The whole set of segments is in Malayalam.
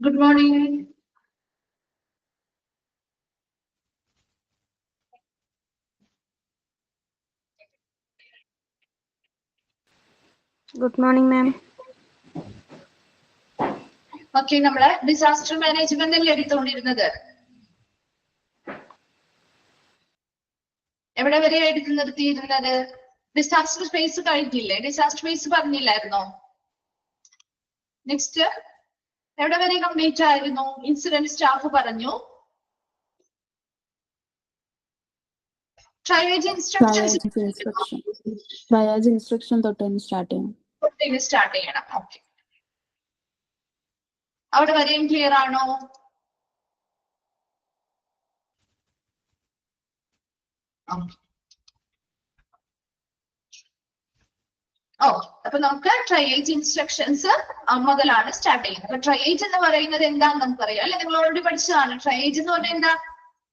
Good morning. Good morning, ma'am. Okay, നമ്മള് ഡിസാസ്റ്റർ മാനേജ്മെന്റ് അല്ലേ എടുത്തുകൊണ്ടിരുന്നത്? എവിടെ വരെ എടുത്തു നിർത്തിയിരുന്നത്? ഡിസാസ്റ്റർ ഫേസ് കഴിഞ്ഞില്ലേ? ഡിസാസ്റ്റർ ഫേസ് പറഞ്ഞില്ലായിരുന്നോ? നെക്സ്റ്റ് എവിടെ വരെ കംപ്ലീറ്റ് ആയിരുന്നു? ഇൻസിഡന്റ് സ്റ്റാഫ് പറഞ്ഞു. ട്രയേജ് ഇൻസ്ട്രക്ഷൻ തൊട്ട് സ്റ്റാർട്ട് ചെയ്യണം. ഓക്കെ, അവിടെ വരെയും ക്ലിയർ ആണോ? അപ്പൊ നമുക്ക് ട്രയേജ് ഇൻസ്ട്രക്ഷൻസ് മുതലാണ് സ്റ്റാർട്ട് ചെയ്യുന്നത്. അപ്പൊ ട്രയേജ് എന്ന് പറയുന്നത് എന്താണെന്ന് നമുക്കറിയാം അല്ലെ? നിങ്ങൾ ഓൾറെഡി പഠിച്ചതാണ്. ട്രയേജ് എന്ന് പറഞ്ഞാൽ എന്താ?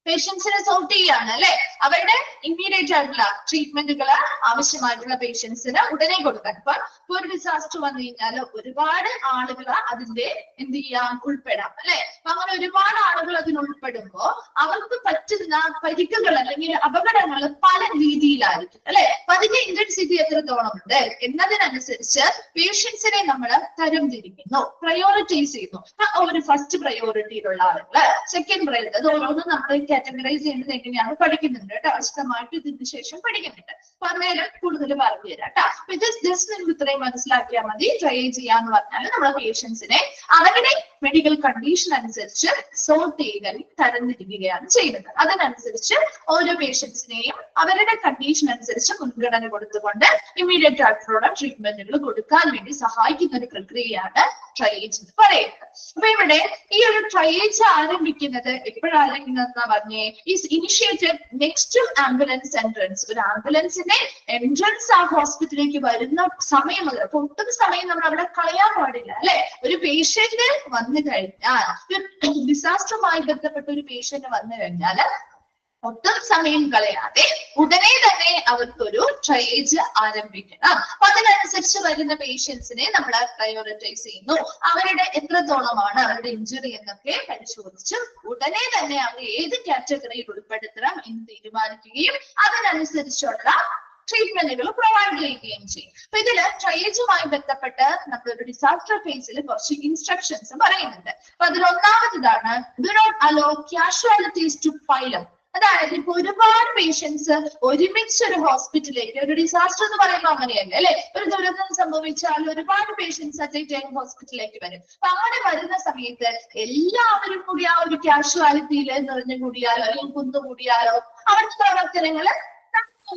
പേഷ്യൻസിനെ സോർട്ട് ചെയ്യാണ് അല്ലെ? അവരുടെ ഇമ്മീഡിയറ്റ് ആയിട്ടുള്ള ട്രീറ്റ്മെന്റുകൾ ആവശ്യമായിട്ടുള്ള പേഷ്യൻസിന് ഉടനെ കൊടുക്കാൻ. ഇപ്പൊ ഒരു ഡിസാസ്റ്റർ വന്നു കഴിഞ്ഞാൽ ഒരുപാട് ആളുകൾ അതിന്റെ എന്ത് ചെയ്യാം, ഉൾപ്പെടാം അല്ലെ? അപ്പൊ അങ്ങനെ ഒരുപാട് ആളുകൾ അതിൽ ഉൾപ്പെടുമ്പോ അവർക്ക് പറ്റുന്ന പരിക്കുകൾ അല്ലെങ്കിൽ അപകടങ്ങൾ പല രീതിയിലായിരിക്കും അല്ലെ? അപ്പൊ അതിന്റെ ഇന്റൻസിറ്റി എത്രത്തോളം ഉണ്ട് എന്നതിനനുസരിച്ച് പേഷ്യൻസിനെ നമ്മൾ തരംതിരിക്കുന്നു, പ്രയോറിറ്റൈസ് ചെയ്യുന്നു. ഒരു ഫസ്റ്റ് പ്രയോറിറ്റിയിലുള്ള ആളുകള്, സെക്കൻഡ് പ്രയോറിറ്റി, അത് ഓരോന്നും നമ്മൾ കാറ്റഗറൈസ് ചെയ്യുന്നത് എങ്ങനെയാണ് പഠിക്കുന്നുണ്ട് കേട്ടോ. വിശദമായിട്ട് ഇതിന് ശേഷം പഠിക്കുന്നുണ്ട്. അപ്പൊ അന്നേരം കൂടുതൽ പറഞ്ഞു തരാം കേട്ടോ. അപ്പൊ ഇത് ജസ്റ്റ് നിങ്ങൾക്ക് ഇത്രയും മനസ്സിലാക്കിയാൽ മതി. ട്രയേജ് ചെയ്യാന്ന് പറഞ്ഞാൽ നമ്മളെ പേഷ്യൻസിനെ അവരുടെ മെഡിക്കൽ കണ്ടീഷൻ അനുസരിച്ച് സോർട്ട് ചെയ്യുകയും തരംതിരിക്കുകയാണ് ചെയ്യുന്നത്. അതിനനുസരിച്ച് ഓരോ പേഷ്യൻസിനെയും അവരുടെ കണ്ടീഷൻ അനുസരിച്ച് മുൻഗണന കൊടുത്തുകൊണ്ട് ഇമ്മീഡിയറ്റ് ആയിട്ടുള്ള ട്രീറ്റ്മെന്റുകൾ കൊടുക്കാൻ വേണ്ടി സഹായിക്കുന്ന ഒരു പ്രക്രിയയാണ് ട്രയേജ് എന്ന് പറയുന്നത്. അപ്പൊ ഇവിടെ ഈ ഒരു ട്രയേജ് ആരംഭിക്കുന്നത് എപ്പോഴാരംഭിക്കുന്നതെന്നാ പറഞ്ഞേ? Is initiated next ambulance entrance. ഒരു ആംബുലൻസിന്റെ എൻട്രൻസ് ആ ഹോസ്പിറ്റലിലേക്ക് വരുന്ന സമയം മുതൽ. അപ്പൊ ഒട്ടും സമയം നമ്മൾ അവിടെ കളയാൻ പാടില്ല അല്ലെ? ഒരു പേഷ്യന്റ് വന്നു കഴിഞ്ഞാൽ, ഡിസാസ്റ്ററുമായി ബന്ധപ്പെട്ട ഒരു പേഷ്യന്റ് വന്നു കഴിഞ്ഞാൽ ഒട്ടും സമയം കളയാതെ ഉടനെ തന്നെ അവർക്കൊരു ട്രയേജ് ആരംഭിക്കണം. അപ്പൊ അതിനനുസരിച്ച് വരുന്ന പേഷ്യൻസിനെ നമ്മൾ പ്രയോറിറ്റൈസ് ചെയ്യുന്നു. അവരുടെ എത്രത്തോളമാണ് അവരുടെ ഇഞ്ചുറി എന്നൊക്കെ പരിശോധിച്ച് ഉടനെ തന്നെ അവർ ഏത് കാറ്റഗറിയിൽ ഉൾപ്പെടുത്തണം എന്ന് തീരുമാനിക്കുകയും അതിനനുസരിച്ചുള്ള ട്രീറ്റ്മെന്റുകൾ പ്രൊവൈഡ് ചെയ്യുകയും ചെയ്യും. അപ്പൊ ഇതില് ട്രയേജുമായി ബന്ധപ്പെട്ട് നമ്മളൊരു ഡിസാസ്റ്റർ ഫേസിൽ കുറച്ച് ഇൻസ്ട്രക്ഷൻസ് പറയുന്നുണ്ട്. അപ്പൊ അതിൽ ഒന്നാമതാണ് do not allow casualties to pile up. അതായത് ഇപ്പൊ ഒരുപാട് പേഷ്യൻസ് ഒരുമിച്ച് ഒരു ഹോസ്പിറ്റലിലേക്ക്, ഒരു ഡിസാസ്റ്റർ എന്ന് പറയുമ്പോൾ അങ്ങനെയല്ല അല്ലെ? ഒരു ദുരന്തം സംഭവിച്ചാൽ ഒരുപാട് പേഷ്യൻസ് അറ്റ് എ ടൈം ഹോസ്പിറ്റലിലേക്ക് വരും. അപ്പൊ അങ്ങനെ വരുന്ന സമയത്ത് എല്ലാവരും കൂടി ആ ഒരു കാഷ്വാലിറ്റിയിൽ നിറഞ്ഞു കൂടിയാലോ അല്ലെങ്കിൽ കുന്നുകൂടിയാലോ അവിടുത്തെ പ്രവർത്തനങ്ങള്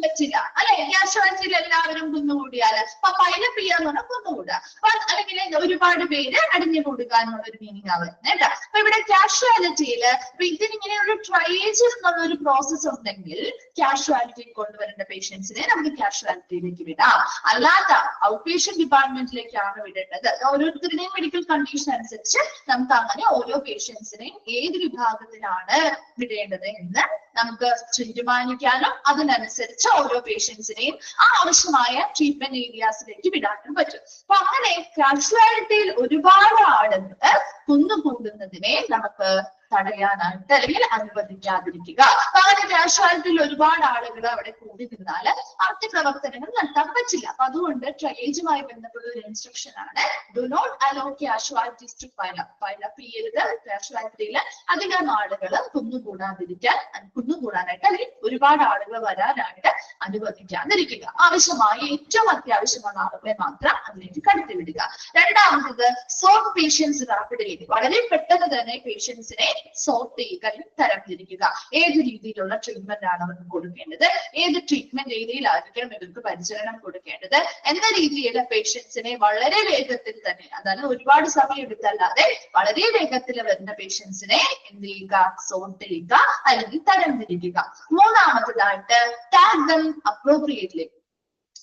പറ്റില്ല അല്ലെ? കാഷ്വാലിറ്റിയിൽ എല്ലാവരും കുന്നുകൂടിയാല് അപ്പൊ പൈലപ്പ് ചെയ്യാന്ന് പറഞ്ഞാൽ കുന്നുകൂടുക. അപ്പൊ അല്ലെങ്കിൽ ഒരുപാട് പേര് അടിഞ്ഞുകൂടുക എന്നുള്ള ഒരു മീനിങ് ആവുന്നത് കേട്ടോ. അപ്പൊ ഇവിടെ കാഷ്വാലിറ്റിയിൽ ഇപ്പൊ ഇതിനിങ്ങനെ ഒരു ട്രയേജ് എന്നുള്ള ഒരു പ്രോസസ് ഉണ്ടെങ്കിൽ കാഷ്വാലിറ്റി കൊണ്ടുവരേണ്ട പേഷ്യൻസിനെ നമുക്ക് കാഷ്വാലിറ്റിയിലേക്ക് വിടാം. അല്ലാത്ത ഔട്ട് പേഷ്യന്റ് ഡിപ്പാർട്ട്മെന്റിലേക്കാണ് വിടേണ്ടത്. ഓരോരുത്തരുടെയും മെഡിക്കൽ കണ്ടീഷൻ അനുസരിച്ച് നമുക്ക് അങ്ങനെ ഓരോ പേഷ്യൻസിനെയും ഏത് വിഭാഗത്തിലാണ് വിടേണ്ടത് എന്ന് നമുക്ക് തീരുമാനിക്കാനും അതിനനുസരിച്ച് ഓരോ പേഷ്യൻസിനെയും ആവശ്യമായ ട്രീറ്റ്മെന്റ് ഏരിയാസിലേക്ക് വിടാനും പറ്റും. അപ്പൊ അങ്ങനെ കാഷ്വാലിറ്റിയിൽ ഒരുപാട് ആളുകൾ കുന്നുകൂടുന്നതിനെ നമുക്ക് തടയാനായിട്ട് അല്ലെങ്കിൽ അനുവദിക്കാതിരിക്കുക. അങ്ങനെ കാഷ്വാലിറ്റിയിൽ ഒരുപാട് ആളുകൾ അവിടെ കൂടി നിന്നാല് മറ്റ് പ്രവർത്തനങ്ങൾ നടത്താൻ പറ്റില്ല. അപ്പൊ അതുകൊണ്ട് ട്രയേജുമായി ബന്ധപ്പെട്ട ഒരു ഇൻസ്ട്രക്ഷൻ ആണ് do not allow casualties to pile up. Pile up ചെയ്യരുത്. കാഷ്വാലിറ്റിയിൽ അധികം ആളുകൾ കുന്നുകൂടാനായിട്ട് അല്ലെങ്കിൽ ഒരുപാട് ആളുകൾ വരാനായിട്ട് അനുവദിക്കാതിരിക്കുക. ആവശ്യമായ ഏറ്റവും അത്യാവശ്യമുള്ള ആളുകളെ മാത്രം അതിലേക്ക് കടത്തിവിടുക. രണ്ടാമത്തത് സോർട്ട് പേഷ്യൻസ് റാപ്പിഡ്ലി. വളരെ പെട്ടെന്ന് തന്നെ പേഷ്യൻസിനെ സോർട്ട് ചെയ്യുക, തരംതിരിക്കുക. ഏത് രീതിയിലുള്ള ട്രീറ്റ്മെന്റ് ആണ് അവർക്ക് കൊടുക്കേണ്ടത്, ഏത് ട്രീറ്റ്മെന്റ് ഏരിയയിലായിരിക്കണം ഇവർക്ക് പരിചരണം കൊടുക്കേണ്ടത് എന്ന രീതിയിലുള്ള പേഷ്യൻസിനെ വളരെ വേഗത്തിൽ തന്നെ, അതായത് ഒരുപാട് സമയം എടുത്തല്ലാതെ വളരെ വേഗത്തിൽ വരുന്ന പേഷ്യൻസിനെ എന്ത് ചെയ്യുക, സോർട്ട് ചെയ്യുക അല്ലെങ്കിൽ തരംതിരിക്കുക. മൂന്നാമത്തതായിട്ട് ടാഗ് ദം അപ്രോപ്രിയേറ്റ്ലി.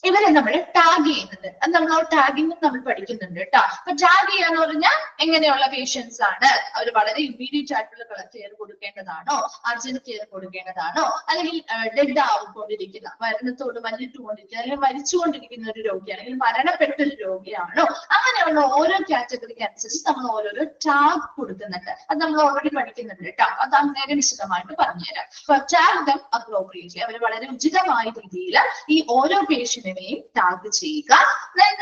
ഇവരെ നമ്മൾ ടാഗ് ചെയ്യുന്നുണ്ട്. അത് നമ്മൾ ആ ടാഗിങ് നമ്മൾ പഠിക്കുന്നുണ്ട് കേട്ടോ. അപ്പൊ ടാഗ് ചെയ്യാന്ന് പറഞ്ഞാൽ എങ്ങനെയുള്ള പേഷ്യൻസ് ആണ്, അവർ വളരെ ഇമ്മീഡിയറ്റ് ആയിട്ടുള്ള കെയർ കൊടുക്കേണ്ടതാണോ, അർജന്റ് കെയർ കൊടുക്കേണ്ടതാണോ, അല്ലെങ്കിൽ ഡെഡ് ആയിക്കൊണ്ടിരിക്കുന്ന, മരണത്തോട് മല്ലിട്ടുകൊണ്ടിരിക്കുന്ന അല്ലെങ്കിൽ മരിച്ചുകൊണ്ടിരിക്കുന്ന ഒരു രോഗിയാണ്, അല്ലെങ്കിൽ മരണപ്പെട്ട ഒരു രോഗിയാണോ, അങ്ങനെയുള്ള ഓരോ കാറ്റഗറിക്ക് അനുസരിച്ച് നമ്മൾ ഓരോരോ ടാഗ് കൊടുക്കുന്നുണ്ട്. അത് നമ്മൾ ഓൾറെഡി പഠിക്കുന്നുണ്ട് കേട്ടോ. അത് അങ്ങനെ വിശദമായിട്ട് പറഞ്ഞുതരാം. അപ്പൊ ടാഗ് ദം അപ്രോപ്രിയേറ്റ്ലി, അവർ വളരെ ഉചിതമായ രീതിയിൽ ഈ ഓരോ പേഷ്യന്റിനെയും ടാഗ് ചെയ്യുക.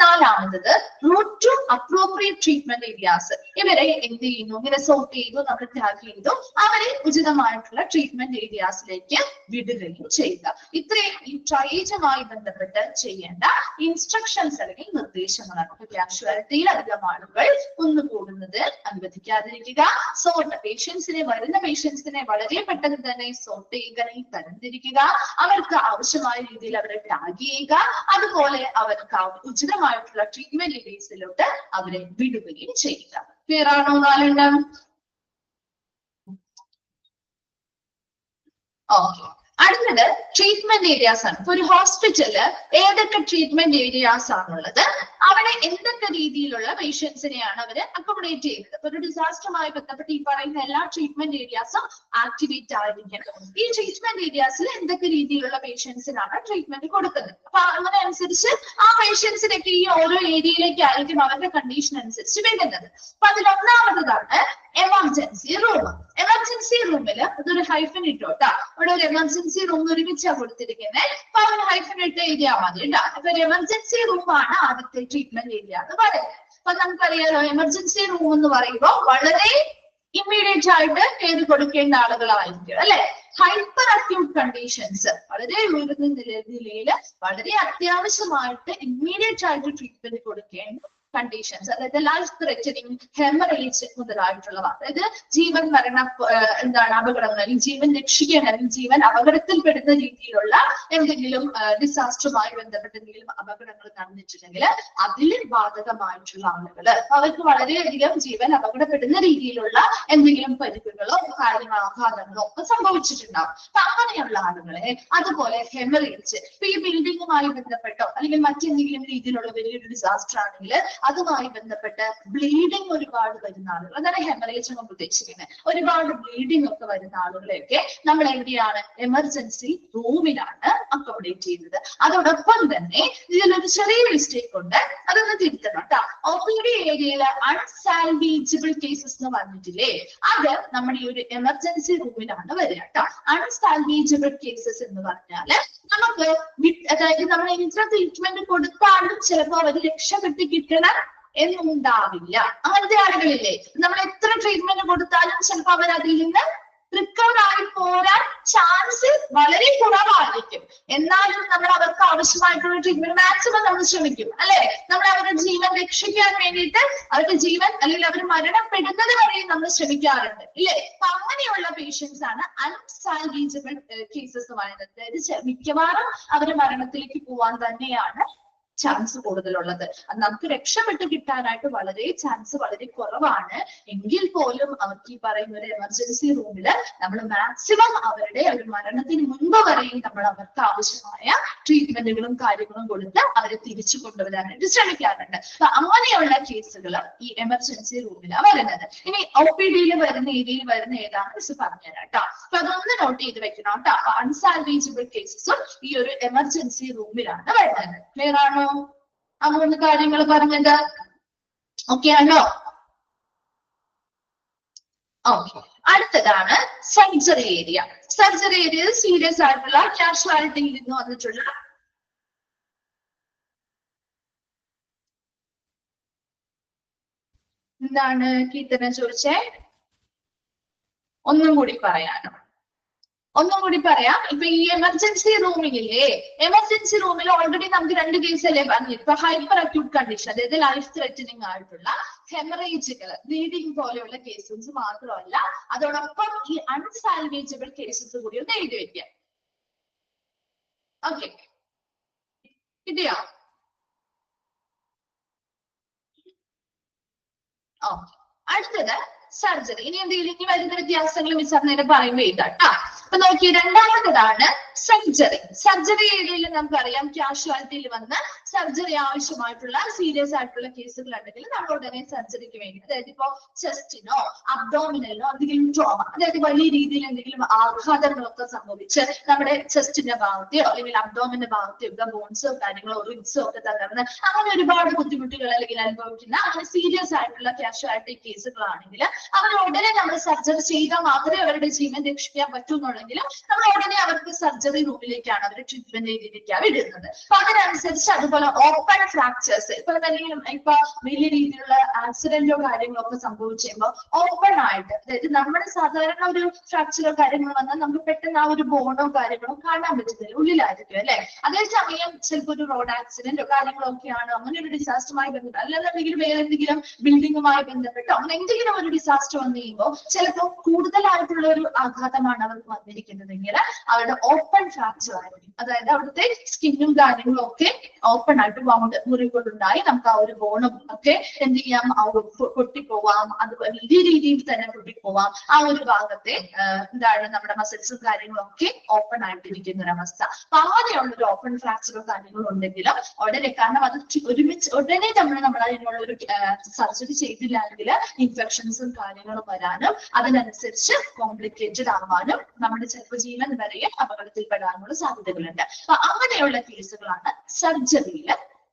നാലാമത് route to appropriate treatment areas. ഇവരെ എന്ത് ചെയ്യുന്നു, ഇങ്ങനെ സോർട്ട് ചെയ്തു, നമ്മൾ ടാഗ് ചെയ്തു, അവരെ ഉചിതമായിട്ടുള്ള ട്രീറ്റ്മെന്റ് ഏരിയാസിലേക്ക് വിടുകയും ചെയ്യുക. ഇത്രയും ഈ ട്രയേജുമായി ബന്ധപ്പെട്ട് ചെയ്യേണ്ട ഇൻസ്ട്രക്ഷൻസ് അല്ലെങ്കിൽ നിർദ്ദേശങ്ങളാണ്. കാഷ്വാലിറ്റിയിൽ അധികം ആളുകൾ കുന്നുകൂടുന്നത് അനുവദിക്കാതിരിക്കുക. സോർട്ട് വരുന്ന പേഷ്യൻസിനെ വളരെ പെട്ടെന്ന് തന്നെ സോർട്ട് ചെയ്യുക, തരംതിരിക്കുക. അവർക്ക് ആവശ്യമായ രീതിയിൽ അവരെ ടാഗ് ചെയ്യുക. അതുപോലെ അവർക്ക് ഉചിതമായിട്ടുള്ള ട്രീറ്റ്മെന്റ് ഏരിയസിലോട്ട് അവരെ വിടുകയും ചെയ്യുക. ക്ലിയർ ആണോ? നാലെണ്ണം. ഓക്കെ. അടുത്തത് ട്രീറ്റ്മെന്റ് ഏരിയാസ് ആണ്. ഇപ്പൊ ഒരു ഹോസ്പിറ്റലില് ഏതൊക്കെ ട്രീറ്റ്മെന്റ് ഏരിയാസ് ആണുള്ളത്, അവിടെ എന്തൊക്കെ രീതിയിലുള്ള പേഷ്യൻസിനെയാണ് അവര് അക്കോമഡേറ്റ് ചെയ്യുന്നത്. ഇപ്പൊ ഒരു ഡിസാസ്റ്ററുമായി ബന്ധപ്പെട്ട് ഈ പറയുന്ന എല്ലാ ട്രീറ്റ്മെന്റ് ഏരിയാസും ആക്ടിവേറ്റ് ആയിരിക്കണം. ഈ ട്രീറ്റ്മെന്റ് ഏരിയാസിൽ എന്തൊക്കെ രീതിയിലുള്ള പേഷ്യൻസിനാണ് ട്രീറ്റ്മെന്റ് കൊടുക്കുന്നത്. അപ്പൊ അങ്ങനെ അനുസരിച്ച് ആ പേഷ്യൻസിനൊക്കെ ഈ ഓരോ ഏരിയയിലേക്ക് ആയിരിക്കും അവരുടെ കണ്ടീഷൻ അനുസരിച്ച് വരുന്നത്. അപ്പൊ അതിലൊന്നാമതാണ് എമർജൻസി റൂം. എമർജൻസി റൂമിൽ അതൊരു ഹൈഫൻ ഇട്ടോട്ടാ. ഇവിടെ ഒരു എമർജൻസി റൂം ഒരുമിച്ചാ കൊടുത്തിരിക്കുന്നത്. അപ്പൊ അവന് ഹൈഫൻ ഇട്ട് എഴുതിയാൽ മതി കേട്ടോ. അപ്പൊ ഒരു എമർജൻസി റൂമാണ് ആദ്യത്തെ ട്രീറ്റ്മെന്റ് ഏരിയ എന്ന് പറയുന്നത്. അപ്പൊ നമുക്കറിയാലോ, എമർജൻസി റൂം എന്ന് പറയുമ്പോൾ വളരെ ഇമ്മീഡിയറ്റ് ആയിട്ട് കെയർ കൊടുക്കേണ്ട ആളുകളായിരിക്കും അല്ലെ. ഹൈപ്പർ അക്യൂട്ട് കണ്ടീഷൻസ്, വളരെ ഉയർന്ന നിലയിൽ വളരെ അത്യാവശ്യമായിട്ട് ഇമ്മീഡിയറ്റ് ആയിട്ട് ട്രീറ്റ്മെന്റ് കൊടുക്കേണ്ട കണ്ടീഷൻസ്, അതായത് ലൈഫ് ത്രെറ്റനിങ്, ഹെമറേജ് മുതലായിട്ടുള്ളവ, അതായത് ജീവൻ മരണ അപകടങ്ങൾ, അല്ലെങ്കിൽ ജീവൻ രക്ഷിക്കേണ്ട അല്ലെങ്കിൽ ജീവൻ അപകടത്തിൽപ്പെടുന്ന രീതിയിലുള്ള എന്തെങ്കിലും ഡിസാസ്റ്ററുമായി ബന്ധപ്പെട്ട എന്തെങ്കിലും അപകടങ്ങൾ നടന്നിട്ടുണ്ടെങ്കിൽ അതിൽ ബാധകമായിട്ടുള്ള ആളുകൾ, അവർക്ക് വളരെയധികം ജീവൻ അപകടപ്പെടുന്ന രീതിയിലുള്ള എന്തെങ്കിലും പരിക്കുകളോ കാര്യങ്ങളോ ആഘാതങ്ങളോ ഒക്കെ സംഭവിച്ചിട്ടുണ്ടാവും. അപ്പൊ അങ്ങനെയുള്ള ആളുകളെ, അതുപോലെ ഹെമറേജ്, ഇപ്പൊ ഈ ബിൽഡിങ്ങുമായി ബന്ധപ്പെട്ടോ അല്ലെങ്കിൽ മറ്റെന്തെങ്കിലും രീതിയിലുള്ള വലിയൊരു ഡിസാസ്റ്റർ ആണെങ്കിൽ അതുമായി ബന്ധപ്പെട്ട് ബ്ലീഡിങ് ഒരുപാട് വരുന്ന ആളുകൾ, അതാണ് ഹെമറേജ് നമ്മൾ ഉദ്ദേശിക്കുന്നത്. ഒരുപാട് ബ്ലീഡിംഗ് ഒക്കെ വരുന്ന ആളുകളെയൊക്കെ നമ്മൾ എവിടെയാണ്, എമർജൻസി റൂമിലാണ് അക്കോമഡേറ്റ് ചെയ്യുന്നത്. അതോടൊപ്പം തന്നെ ഇതിലൊരു ചെറിയ മിസ്റ്റേക്ക് ഉണ്ട്, അതൊന്ന് തിരുത്തണം കേട്ടോ. OPD ഏരിയയില് അൺസാൽവേജബിൾ കേസസ് എന്ന് പറഞ്ഞിട്ടില്ലേ, അത് നമ്മുടെ ഈ ഒരു എമർജൻസി റൂമിലാണ് വരിക കേട്ടോ. അൺസാൽവേജബിൾ കേസസ് എന്ന് പറഞ്ഞാല് നമുക്ക് അതായത് നമ്മൾ എത്ര ട്രീറ്റ്മെന്റ് കൊടുത്താലും ചിലപ്പോൾ അവർ രക്ഷപ്പെട്ട് കിട്ടണം എന്നുണ്ടാവില്ല. അങ്ങനത്തെ ആളുകളില്ലേ, നമ്മൾ എത്ര ട്രീറ്റ്മെന്റ് കൊടുത്താലും ചിലപ്പോൾ അവർ അതിൽ നിന്ന് റിക്കവർ ആയി പോരാൻ ചാൻസ് വളരെ കുറവായിരിക്കും. എന്നാലും നമ്മൾ അവർക്ക് ആവശ്യമായിട്ടുള്ള ട്രീറ്റ്മെന്റ് മാക്സിമം നമ്മൾ ശ്രമിക്കും അല്ലെ. നമ്മൾ അവരുടെ ജീവൻ രക്ഷിക്കാൻ വേണ്ടിയിട്ട്, അവരുടെ ജീവൻ അല്ലെങ്കിൽ അവർ മരണപ്പെടുന്നത് വരെയും നമ്മൾ ശ്രമിക്കാറുണ്ട് ഇല്ലേ. അപ്പൊ അങ്ങനെയുള്ള പേഷ്യൻസ് ആണ് അൺസാൽവേജബിൾ കേസസ് എന്ന് പറയുന്നത്. അതായത് മിക്കവാറും അവര് മരണത്തിലേക്ക് പോവാൻ തന്നെയാണ് ചാൻസ് കൂടുതലുള്ളത്. അത് നമുക്ക് രക്ഷപ്പെട്ട് കിട്ടാനായിട്ട് ചാൻസ് വളരെ കുറവാണ്. എങ്കിൽ പോലും അവർക്ക് ഈ പറയുന്ന ഒരു എമർജൻസി റൂമിൽ നമ്മൾ മാക്സിമം അവരുടെ ഒരു മരണത്തിന് മുൻപ് വരെയും നമ്മൾ അവർക്ക് ആവശ്യമായ ട്രീറ്റ്മെന്റുകളും കാര്യങ്ങളും കൊടുത്ത് അവരെ തിരിച്ചു കൊണ്ടുവരാനായിട്ട് ശ്രമിക്കാറുണ്ട്. അപ്പൊ അങ്ങനെയുള്ള കേസുകൾ ഈ എമർജൻസി റൂമിലാണ് വരുന്നത്. ഇനി OPD വരുന്ന ഏരിയയിൽ വരുന്ന ഏതാണ് മിസ് പറഞ്ഞുതരാം കേട്ടോ. അപ്പൊ അതൊന്ന് നോട്ട് ചെയ്ത് വെക്കണം കേട്ടോ. അൺസാൽവേജബിൾ കേസസും ഈ ഒരു എമർജൻസി റൂമിലാണ് വരുന്നത്. ക്ലിയർ ആണോ? ആ മൂന്ന് കാര്യങ്ങൾ പറഞ്ഞത് ഓക്കെ ആണോ? ഓക്കെ. അടുത്തതാണ് സർജറി ഏരിയ. സർജറി ഏരിയയിൽ സീരിയസ് ആയിട്ടുള്ള കാഷ്വാലിറ്റിയിൽ നിന്ന് വന്നിട്ടുള്ള എന്താണ് കീർത്തന ചോദിച്ചേ? ഒന്നും കൂടി പറയാം. ഇപ്പൊ ഈ എമർജൻസി റൂമിലില്ലേ, എമർജൻസി റൂമിൽ ഓൾറെഡി നമുക്ക് 2 കേസല്ലേ പറഞ്ഞിട്ട്. ഇപ്പൊ ഹൈപ്പർ അക്യൂട്ട് കണ്ടീഷൻ, അതായത് ലൈഫ് ത്രെറ്റനിങ് ആയിട്ടുള്ള ഹെമറേജുകൾ, ബ്ലീഡിംഗ് പോലെയുള്ള കേസസ് മാത്രമല്ല, അതോടൊപ്പം ഈ അൺസാൽവേജബിൾ കേസസ് കൂടി ഒന്ന് എഴുതി വെക്കാം. ഓക്കെ, കിട്ടിയോ? ഓക്കെ. അടുത്തത് സർജറി. ഇനി എന്തെങ്കിലും വരുന്ന വ്യത്യാസങ്ങൾ മിസ് നേരെ പറയുമ്പോൾ എഴുതാം കേട്ടോ. അപ്പൊ നോക്കി, രണ്ടാമത്തേതാണ് സർജറി. സർജറി ഏരിയയിൽ നമുക്കറിയാം കാഷ്വാലിറ്റിയിൽ വന്ന് സർജറി ആവശ്യമായിട്ടുള്ള സീരിയസ് ആയിട്ടുള്ള കേസുകൾ ഉണ്ടെങ്കിൽ നമ്മൾ ഉടനെ സർജറിക്ക് വേണ്ടി, അതായത് ഇപ്പോ ചെസ്റ്റിനോ അബ്ഡോമിനലിനോ എന്തെങ്കിലും ട്രോമ, അതായത് വലിയ രീതിയിൽ എന്തെങ്കിലും ആഘാതങ്ങളൊക്കെ സംഭവിച്ച് നമ്മുടെ ചെസ്റ്റിന്റെ ഭാഗത്തെയോ അല്ലെങ്കിൽ അബ്ഡോമിന്റെ ഭാഗത്തെയോ ഒക്കെ ബോൺസോ കാര്യങ്ങളോ റിബ്സോ ഒക്കെ തകർന്ന് അങ്ങനെ ഒരുപാട് ബുദ്ധിമുട്ടുകൾ അല്ലെങ്കിൽ അനുഭവിക്കുന്ന അങ്ങനെ സീരിയസ് ആയിട്ടുള്ള കാഷ്വാലിറ്റി കേസുകളാണെങ്കിൽ അവർ ഉടനെ നമ്മൾ സർജറി ചെയ്താൽ മാത്രമേ അവരുടെ ജീവൻ രക്ഷിക്കാൻ പറ്റൂ എന്നുള്ളെങ്കിൽ നമ്മൾ ഉടനെ അവർക്ക് സർജറി റൂമിലേക്കാണ് അവർ ട്രീറ്റ്മെന്റ് ചെയ്തിരിക്കാൻ വിടുന്നത്. അപ്പൊ അതിനനുസരിച്ച് അതുപോലെ ഓപ്പൺ ഫ്രാക്ചേഴ്സ് ഇപ്പൊ വലിയ രീതിയിലുള്ള ആക്സിഡന്റോ കാര്യങ്ങളോ ഒക്കെ സംഭവിച്ചു കഴിയുമ്പോൾ ഓപ്പൺ ആയിട്ട്, അതായത് നമ്മുടെ സാധാരണ ഒരു ഫ്രാക്ചറോ കാര്യങ്ങളോ വന്നാൽ നമുക്ക് പെട്ടെന്ന് ആ ഒരു ബോണോ കാര്യങ്ങളോ കാണാൻ പറ്റുന്നില്ല, ഉള്ളിലായിരിക്കും അല്ലെ. അതേസമയം ചിലപ്പോൾ ഒരു റോഡ് ആക്സിഡന്റോ കാര്യങ്ങളോ ഒക്കെയാണ്, അങ്ങനെ ഒരു ഡിസാസ്റ്ററുമായി ബന്ധപ്പെട്ട് അല്ലാതെന്തെങ്കിലും വേറെ എന്തെങ്കിലും ബിൽഡിങ്ങുമായി ബന്ധപ്പെട്ടോ അങ്ങനെ എന്തെങ്കിലും ഒരു ഡിസാസ്റ്റർ വന്നു കഴിയുമ്പോൾ ചിലപ്പോൾ കൂടുതലായിട്ടുള്ള ഒരു ആഘാതമാണ് അവർക്ക് വന്നിരിക്കുന്നതെങ്കിൽ അവരുടെ ഓപ്പൺ ഫ്രാക്ചർ ആയിരിക്കും. അതായത് അവിടുത്തെ സ്കിന്നും കാര്യങ്ങളും ഒക്കെ ഓപ്പൺ ആയിട്ട് മുറിവുകളുണ്ടായി നമുക്ക് ആ ഒരു ബോണും ഒക്കെ എന്ത് ചെയ്യാം, പൊട്ടിപ്പോവാം, അത് വലിയ രീതിയിൽ തന്നെ പൊട്ടിപ്പോവാം. ആ ഒരു ഭാഗത്തെ എന്താണ് നമ്മുടെ മസിൽസും കാര്യങ്ങളും ഒക്കെ ഓപ്പൺ ആയിട്ടിരിക്കുന്ന ഒരവസ്ഥ. അപ്പൊ അങ്ങനെയുള്ള ഒരു ഓപ്പൺ ഫ്രാക്ചറോ കാര്യങ്ങളോ ഉണ്ടെങ്കിലും ഉടനെ, കാരണം അത് ഒരുമിച്ച് ഉടനെ നമ്മൾ അതിനുള്ള ഒരു സർജറി ചെയ്തില്ലെങ്കിൽ ഇൻഫെക്ഷൻസും കാര്യങ്ങളും വരാനും അതിനനുസരിച്ച് കോംപ്ലിക്കേറ്റഡ് ആവാനും നമ്മുടെ ചിലപ്പോൾ ജീവൻ വരെ അപകടത്തിൽപ്പെടാനുള്ള സാധ്യതകളുണ്ട്. അപ്പൊ അങ്ങനെയുള്ള കേസുകളാണ് സർജറിയിൽ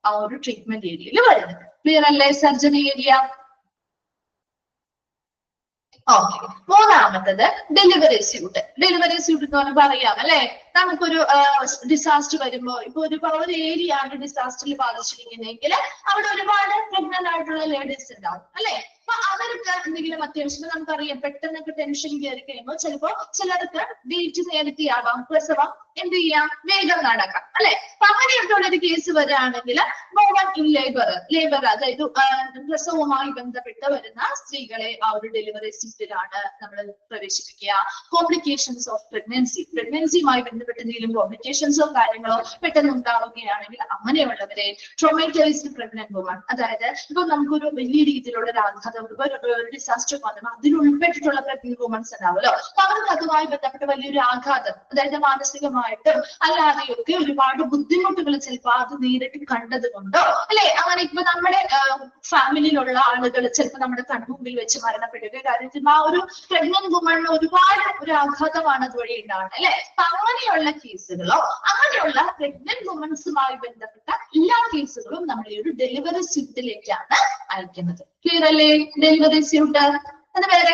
ആ ഒരു ട്രീറ്റ്മെന്റ് ഏരിയയിൽ വരുന്നത്. ക്ലിയർ അല്ലേ സർജറി ഏരിയ? ഓക്കെ. മൂന്നാമത്തത് ഡെലിവറി സ്യൂട്ട്. ഡെലിവറി സ്യൂട്ട് എന്ന് പറഞ്ഞാൽ പറയാം അല്ലെ, നമുക്കൊരു ഡിസാസ്റ്റർ വരുമ്പോ ഇപ്പൊ ഒരു ഏരിയ ആണ് ഡിസാസ്റ്ററിൽ ബാധിച്ചിരിക്കുന്നതെങ്കിൽ അവിടെ ഒരുപാട് പ്രഗ്നന്റ് ആയിട്ടുള്ള ലേഡീസ് ഉണ്ടാവും അല്ലെ. അപ്പൊ അവർക്ക് എന്തെങ്കിലും അത്യാവശ്യം നമുക്കറിയാം പെട്ടെന്നൊക്കെ ടെൻഷൻ കയറി കഴിയുമ്പോൾ ചിലപ്പോ ചിലർക്ക് ഡേറ്റ് നേരത്തെയാവാം, പ്രസവം എന്ത് ചെയ്യാം വേഗം നടക്കാം അല്ലെ. അപ്പൊ അങ്ങനെയൊക്കെയുള്ള ഒരു കേസ് വരികയാണെങ്കിൽ ലേബർ അതായത് പ്രസവവുമായി ബന്ധപ്പെട്ട് വരുന്ന സ്ത്രീകളെ ആ ഒരു ഡെലിവറി സീറ്റിലാണ് നമ്മൾ പ്രവേശിപ്പിക്കുക. കോംപ്ലിക്കേഷൻസ് ഓഫ് പ്രഗ്നൻസിയുമായി ബന്ധപ്പെട്ട് എന്തെങ്കിലും കോംപ്ലിക്കേഷൻസോ കാര്യങ്ങളോ പെട്ടെന്ന് ഉണ്ടാവുകയാണെങ്കിൽ അങ്ങനെയുള്ളവരെ ട്രോമാറ്റൈസ്ഡ് പ്രഗ്നന്റ് വുമൺ, അതായത് ഇപ്പൊ നമുക്കൊരു വലിയ രീതിയിലുള്ള ഒരു ആഘാതം ഡിസാസ്റ്റർ വന്നാൽ അതിൽ ഉൾപ്പെട്ടിട്ടുള്ള പ്രഗ്നന്റ് വുമൻസ് ഉണ്ടാവുമല്ലോ. അപ്പൊ അവർക്ക് അതുമായി ബന്ധപ്പെട്ട് വലിയൊരു ആഘാതം, അതായത് മാനസികമായിട്ടും അല്ലാതെയൊക്കെ ഒരുപാട് ബുദ്ധിമുട്ടുകൾ ചിലപ്പോൾ അത് നേരിട്ട് കണ്ടത് കൊണ്ടോ അല്ലെ, അങ്ങനെ ഇപ്പൊ നമ്മുടെ ഫാമിലിയിലുള്ള ആളുകൾ ചിലപ്പോൾ നമ്മുടെ കൺമുമ്പിൽ വെച്ച് മരണപ്പെടുക, കാരണം ആ ഒരു പ്രഗ്നന്റ് വുമണിന് ഒരുപാട് ഒരു ആഘാതമാണ് അതുവഴി ഉണ്ടാവുന്നത് അല്ലെ. അപ്പൊ അങ്ങനെയുള്ള കേസുകളോ അങ്ങനെയുള്ള പ്രഗ്നന്റ് വുമൻസുമായി ബന്ധപ്പെട്ട എല്ലാ കേസുകളും നമ്മൾ ഈ ഒരു ഡെലിവറി സ്യൂട്ടിലേക്കാണ് അയക്കുന്നത്. ക്ലിയർ അല്ലേ ഡെലിവറി സ്യൂട്ട്? അത് വേറെ